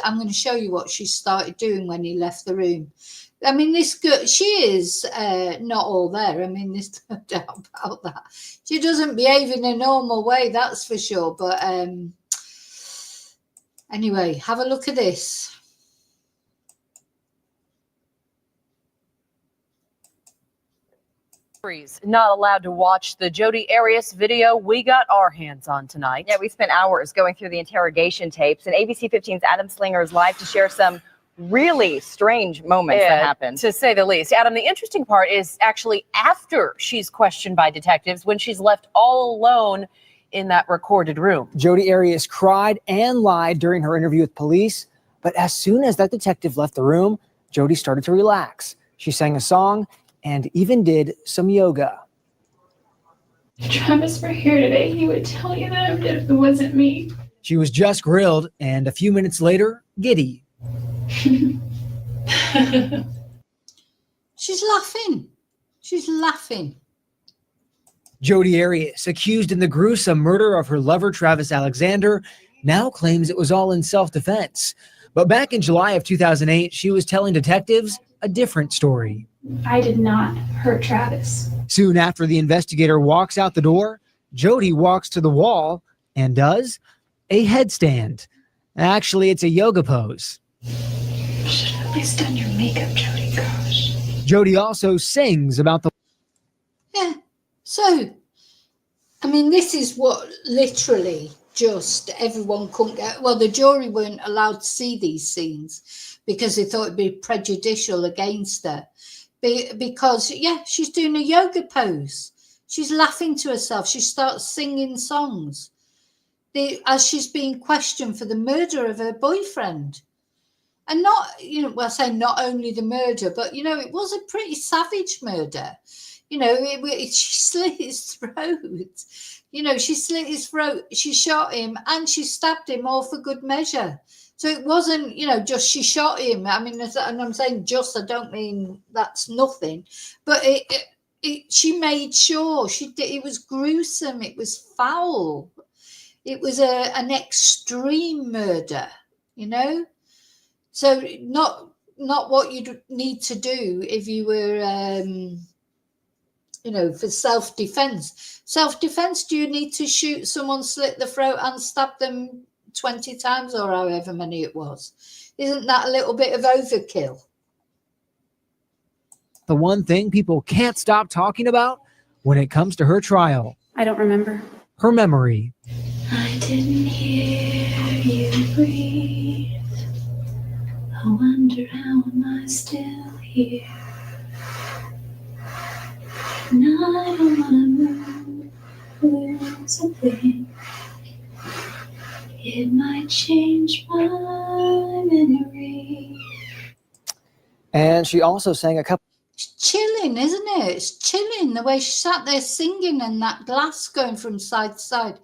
I'm going to show you what she started doing when he left the room. I mean, this girl, she is not all there. I mean, there's no doubt about that. She doesn't behave in a normal way, that's for sure. But anyway, have a look at this. Not allowed to watch the Jodie Arias video we got our hands on tonight. Yeah, we spent hours going through the interrogation tapes, and ABC 15's Adam Slinger is live to share some really strange moments that happened. To say the least. Adam, the interesting part is actually after she's questioned by detectives, when she's left all alone in that recorded room. Jodie Arias cried and lied during her interview with police, but as soon as that detective left the room, Jodie started to relax. She sang a song and even did some yoga. If Travis were here today, he would tell you that it wasn't me. She was just grilled, and a few minutes later, giddy. She's laughing. She's laughing. Jodie Arias, accused in the gruesome murder of her lover Travis Alexander, now claims it was all in self-defense. But back in July of 2008, she was telling detectives a different story. I did not hurt Travis. Soon after the investigator walks out the door, Jodie walks to the wall and does a headstand. Actually, it's a yoga pose. You should have at least done your makeup, Jodie. Gosh. Jodie also sings about the... Yeah. So mean, this is what literally just everyone couldn't get. Well, the jury weren't allowed to see these scenes because they thought it'd be prejudicial against her. Because, yeah, she's doing a yoga pose. She's laughing to herself. She starts singing songs as she's being questioned for the murder of her boyfriend. And not, well, I say not only the murder, but, it was a pretty savage murder. She slit his throat. She slit his throat. She shot him and she stabbed him all for good measure. So it wasn't, just she shot him. I mean, and I'm saying just, I don't mean that's nothing. But she made sure it was gruesome. It was foul. It was an extreme murder, So not what you'd need to do if you were, for self-defense. Self-defense, do you need to shoot someone, slit the throat and stab them 20 times or however many it was? Isn't that a little bit of overkill? The one thing people can't stop talking about when it comes to her trial. I don't remember. Her memory. I didn't hear you breathe. I wonder how am I still here? And I don't wanna lose a thing. It might change my memory. And she also sang a couple. It's chilling, isn't it? It's chilling the way she sat there singing and that glass going from side to side.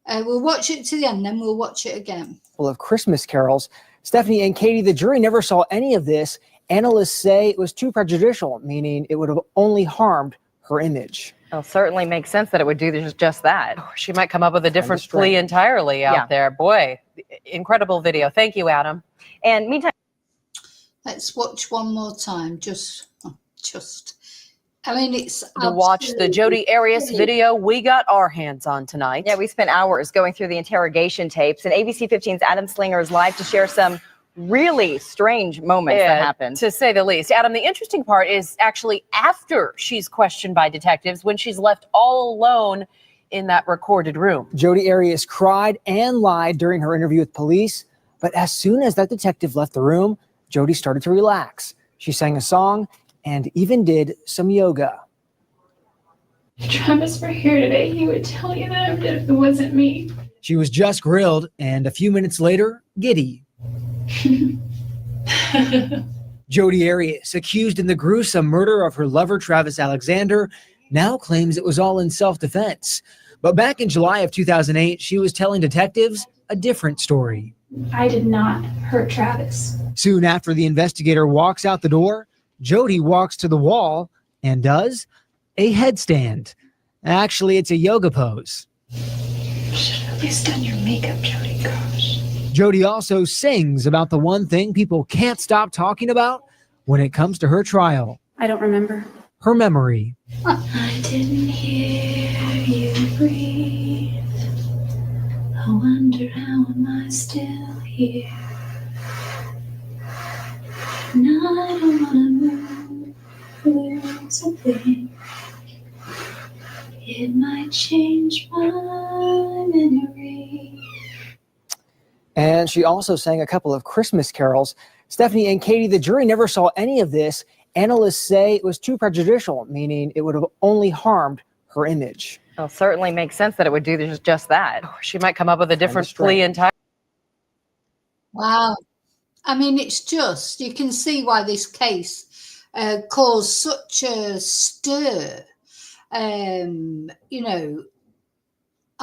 We'll watch it to the end, then we'll watch it again. Of Christmas carols. Stephanie and Katie, the jury never saw any of this. Analysts say it was too prejudicial, meaning it would have only harmed her image. Well, certainly makes sense that it would do just that. She might come up with a different plea entirely out there. Boy, incredible video. Thank you, Adam. And meantime, let's watch one more time. I mean, it's to watch the Jodie Arias video we got our hands on tonight. Yeah, we spent hours going through the interrogation tapes, and ABC 15's Adam Slinger is live to share some really strange moments that happened. To say the least. Adam, the interesting part is actually after she's questioned by detectives, when she's left all alone in that recorded room. Jodie Arias cried and lied during her interview with police, but as soon as that detective left the room, Jodie started to relax. She sang a song and even did some yoga. If Travis were here today, he would tell you that I'm dead if it wasn't me. She was just grilled, and a few minutes later, giddy. Jodie Arias, accused in the gruesome murder of her lover Travis Alexander, now claims it was all in self-defense. But back in July of 2008, she was telling detectives a different story. I did not hurt Travis. Soon after the investigator walks out the door, Jodie walks to the wall and does a headstand. Actually, it's a yoga pose. Should have at least done your makeup, Jodie. Gosh. Jodie also sings about the one thing people can't stop talking about when it comes to her trial. I don't remember. Her memory. I didn't hear you breathe. I wonder how am I still here? And I don't wanna lose a thing. It might change my memory. And she also sang a couple of Christmas carols. Stephanie and Katie, the jury never saw any of this. Analysts say it was too prejudicial, meaning it would have only harmed her image. Well, certainly makes sense that it would do just that. She might come up with a different plea entirely. Wow. I mean, it's just, you can see why this case caused such a stir.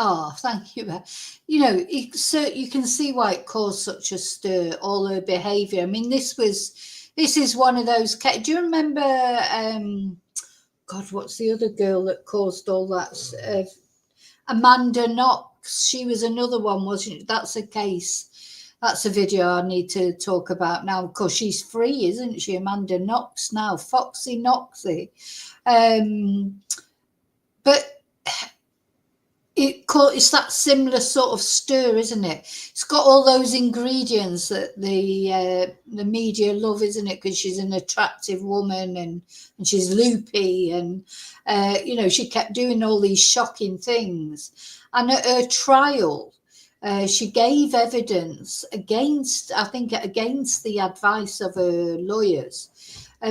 Oh, thank you. You can see why it caused such a stir, all her behaviour. I mean, this is one of those. Do you remember, God, what's the other girl that caused all that? Amanda Knox. She was another one, wasn't she? That's a case. That's a video I need to talk about now. Of course, she's free, isn't she? Amanda Knox now, Foxy Knoxy. But it's that similar sort of stir, isn't it? It's got all those ingredients that the media love, isn't it? Because she's an attractive woman and she's loopy, and she kept doing all these shocking things. And at her trial, she gave evidence against the advice of her lawyers,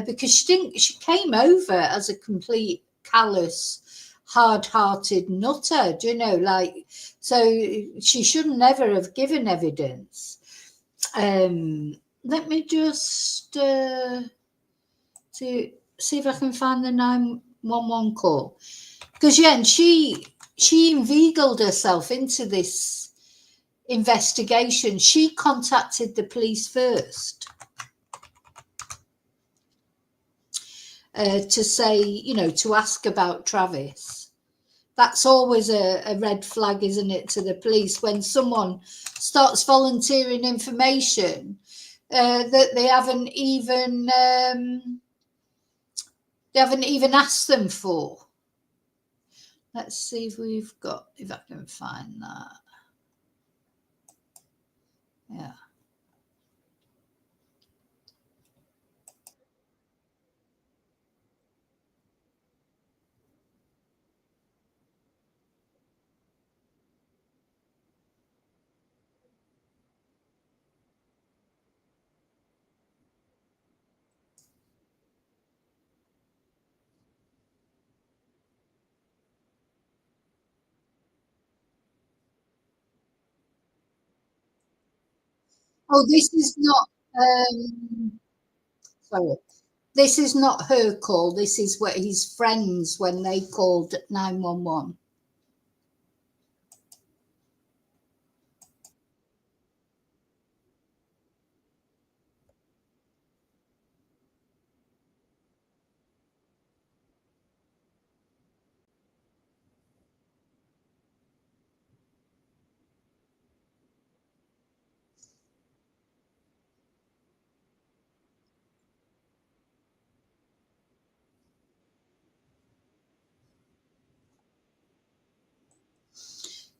because she came over as a complete callous, hard-hearted nutter, so she should never have given evidence. Let me just see if I can find the 911 call, because and she inveigled herself into this investigation. She contacted the police first, to say, to ask about Travis. That's always a red flag, isn't it, to the police, when someone starts volunteering information that they haven't even asked them for. Let's see if I can find that. Yeah. Oh, this is not. Sorry, this is not her call. This is what his friends, when they called 911.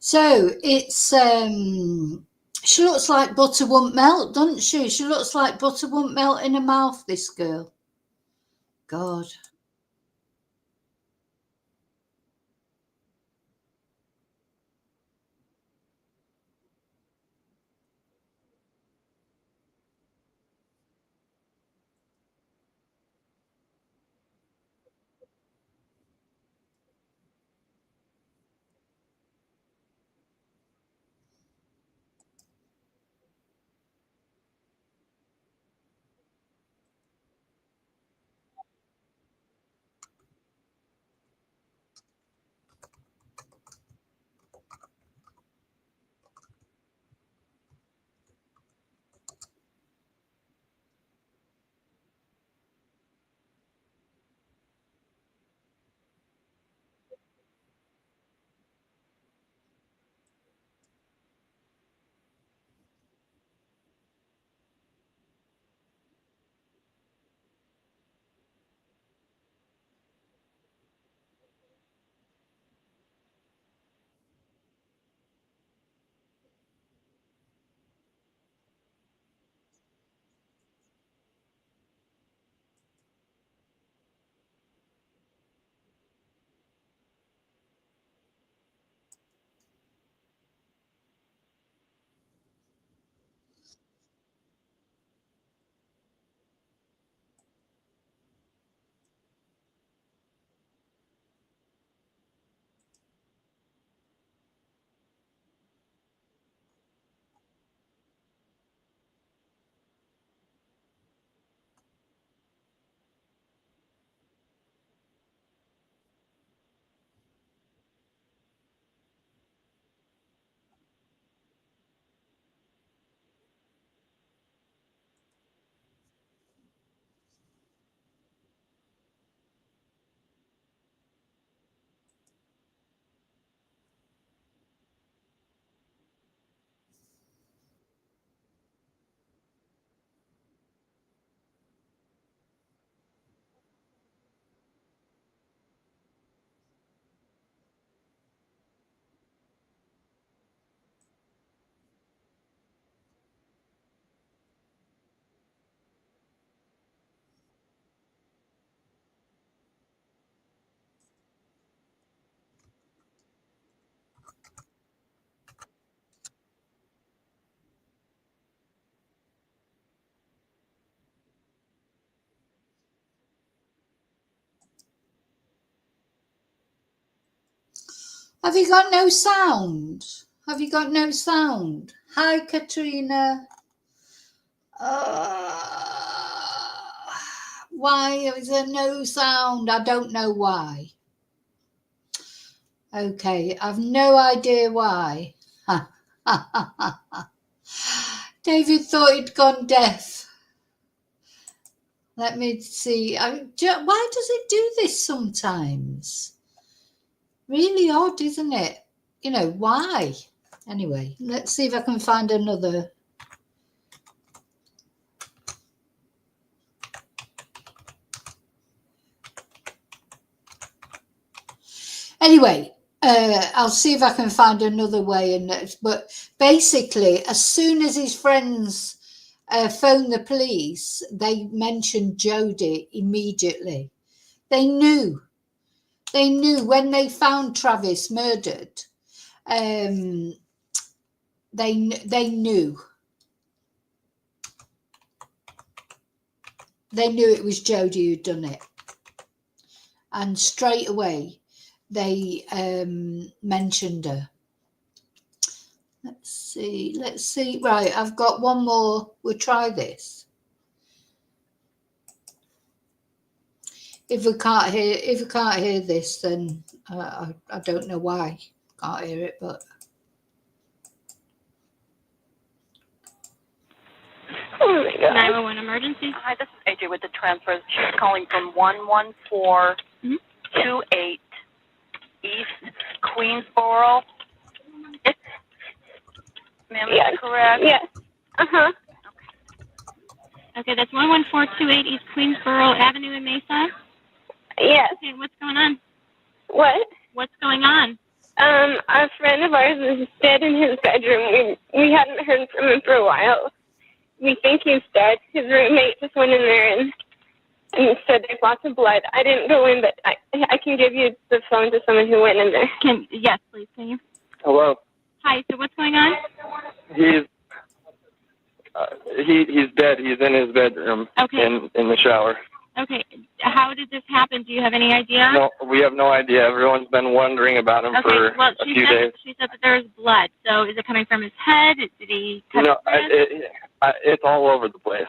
So it's she looks like butter won't melt, doesn't she? She looks like butter won't melt in her mouth, this girl. God. Have you got no sound? Have you got no sound? Hi, Katrina. Why is there no sound? I don't know why. Okay, I've no idea why. David thought he'd gone deaf. Let me see. Why does it do this sometimes? Really odd, isn't it? You know, why? Anyway, let's see if I can find another. Anyway, I'll see if I can find another way. But basically, as soon as his friends phoned the police, they mentioned Jodie immediately. They knew when they found Travis murdered. They knew. They knew it was Jodie who'd done it, and straight away they mentioned her. Let's see. Right, I've got one more. We'll try this. If we can't hear this, then I don't know why can't hear it, but. 911 emergency. Hi, this is AJ with the transfers. She's calling from 11428 East Queensboro. Ma'am, is that correct? Yes. Uh-huh. Okay, that's 11428 East Queensboro Avenue in Mesa? Yes. Okay, what's going on? What? What's going on? A friend of ours is dead in his bedroom. We hadn't heard from him for a while. We think he's dead. His roommate just went in there and said there's lots of blood. I didn't go in, but I can give you the phone to someone who went in there. Yes, please, can you? Hello. Hi, so what's going on? He's dead. He's in his bedroom. Okay. In the shower. Okay. How did this happen? Do you have any idea? No, we have no idea. Everyone's been wondering about him for a few days. She said that there's blood. So is it coming from his head? Did he cut his wrist? It's all over the place.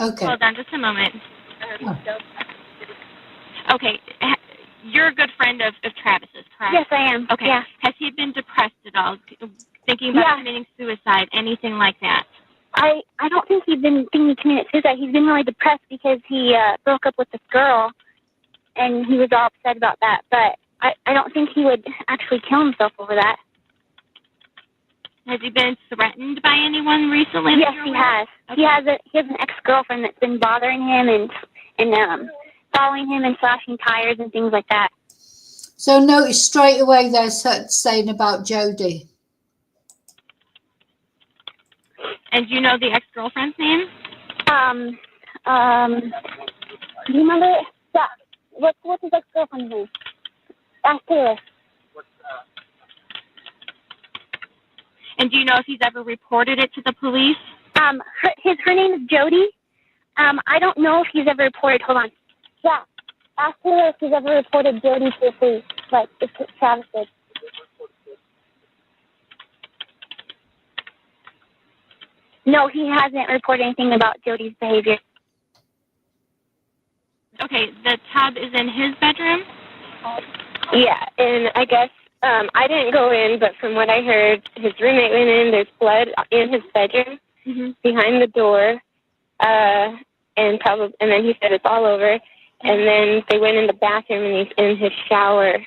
Okay. Hold on just a moment. Okay. You're a good friend of Travis's, correct? Yes, I am. Okay. Yeah. Has he been depressed at all? Thinking about committing suicide? Anything like that? I don't think he's been thinking he committed suicide. He's been really depressed because he broke up with this girl, and he was all upset about that. But I don't think he would actually kill himself over that. Has he been threatened by anyone recently? Yes, he has. Okay. He has an ex-girlfriend that's been bothering him and following him and slashing tires and things like that. So notice straight away they're saying about Jodie. And do you know the ex-girlfriend's name? Do you remember? Yeah. What's his ex-girlfriend's name? Ask Taylor. And do you know if he's ever reported it to the police? Her name is Jodie. I don't know if he's ever reported. Hold on. Yeah. Ask Taylor if he's ever reported Jodie to the police, like if Travis did. No, he hasn't reported anything about Jodie's behavior. Okay, the tub is in his bedroom? Yeah, and I guess I didn't go in, but from what I heard, his roommate went in. There's blood in his bedroom behind the door, and then he said it's all over. And then they went in the bathroom, and he's in his shower.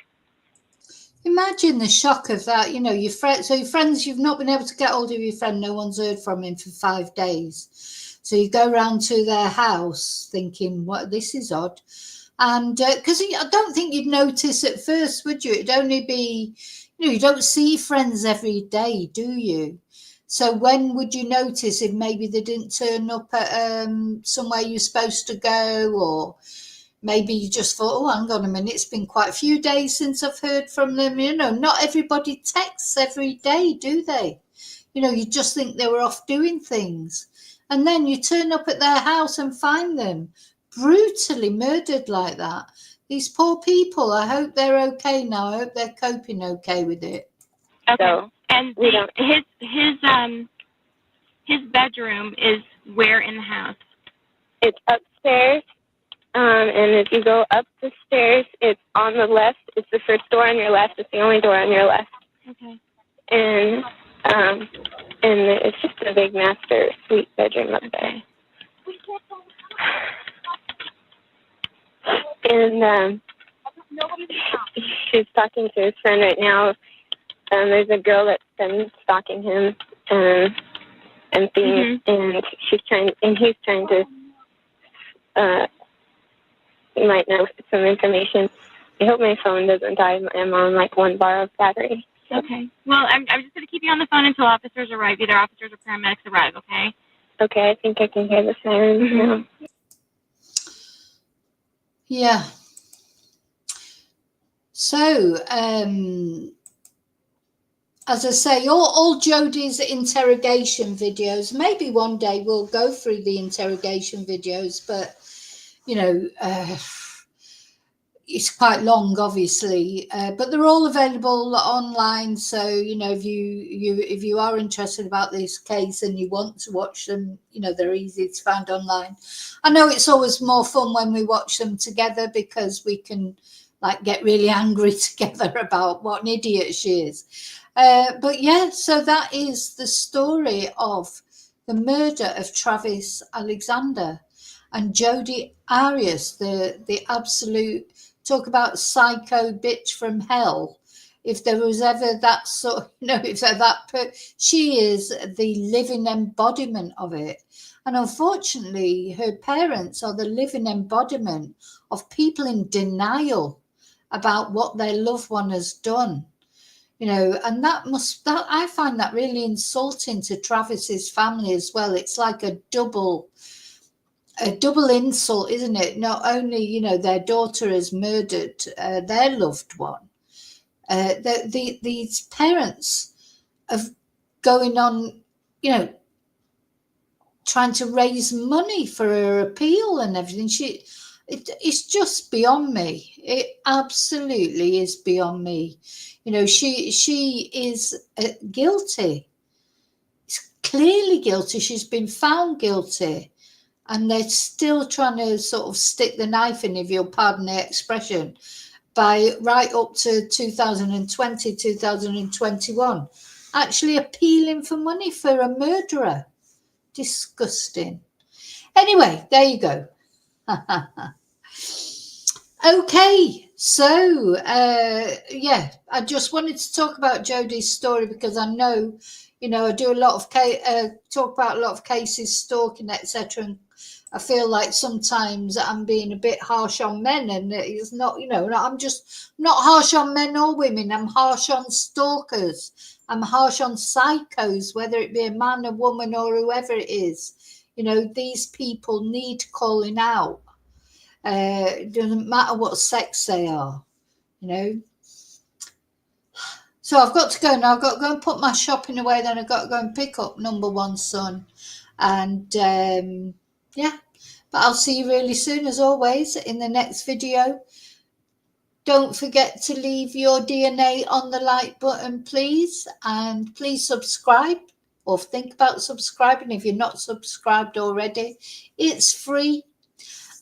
Imagine the shock of that. You know, your friends, you've not been able to get hold of your friend. No one's heard from him for 5 days. So you go round to their house thinking, "What? This is odd." And because I don't think you'd notice at first, would you? It'd only be, you don't see friends every day, do you? So when would you notice if maybe they didn't turn up at somewhere you're supposed to go, or maybe you just thought, oh, hang on a minute, it's been quite a few days since I've heard from them. Not everybody texts every day, do they? You just think they were off doing things. And then you turn up at their house and find them brutally murdered like that. These poor people. I hope they're okay now. I hope they're coping okay with it. Okay. So And we don't. his bedroom is where in the house? It's upstairs, and if you go up the stairs, it's on the left. It's the first door on your left. It's the only door on your left. Okay. And it's just a big master suite bedroom up there. And she's talking to his friend right now. There's a girl that's been stalking him and things, and he's trying to. You might know some information. I hope my phone doesn't die. I'm on like 1 bar of battery. So. Okay. Well, I'm just going to keep you on the phone until officers arrive. Either officers or paramedics arrive. Okay. Okay. I think I can hear the sirens now. Yeah. So, as I say, all Jodie's interrogation videos, maybe one day we'll go through the interrogation videos, but, you know, it's quite long, obviously, but they're all available online. So, you know, if you are interested about this case and you want to watch them, you know, they're easy to find online. I know it's always more fun when we watch them together because we can like get really angry together about what an idiot she is. But yeah, so that is the story of the murder of Travis Alexander and Jodie Arias, the absolute, talk about psycho bitch from hell. If there was ever that sort, you know, if she is the living embodiment of it. And unfortunately, her parents are the living embodiment of people in denial about what their loved one has done. You know, and that I find that really insulting to Travis's family as well. It's like a double insult, isn't it? Not only, you know, their daughter has murdered their loved one, these parents of going on, you know, trying to raise money for her appeal and everything. It's just beyond me. It absolutely is beyond me. You know, she is guilty. It's clearly guilty. She's been found guilty. And they're still trying to sort of stick the knife in, if you'll pardon the expression, by right up to 2020, 2021, actually appealing for money for a murderer. Disgusting. Anyway, there you go. Okay, so yeah, I just wanted to talk about Jodie's story because I know, you know, I do a lot of talk about a lot of cases, stalking, etc. And I feel like sometimes I'm being a bit harsh on men, and it's not, you know, I'm just not harsh on men or women. I'm harsh on stalkers. I'm harsh on psychos, whether it be a man, a woman, or whoever it is. You know, these people need calling out. It doesn't matter what sex they are, you know. So I've got to go now. I've got to go and put my shopping away. Then I've got to go and pick up number one son. And yeah, but I'll see you really soon, as always, in the next video. Don't forget to leave your DNA on the like button, please. And please subscribe, or think about subscribing if you're not subscribed already. It's free.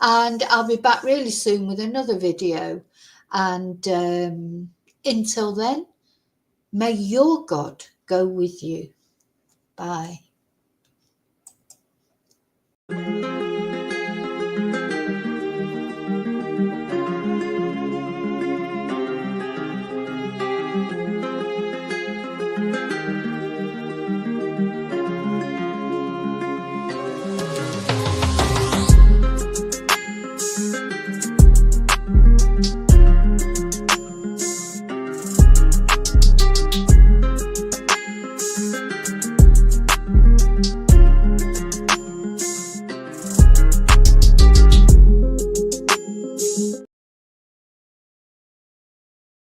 And I'll be back really soon with another video. And until then, may your God go with you. Bye.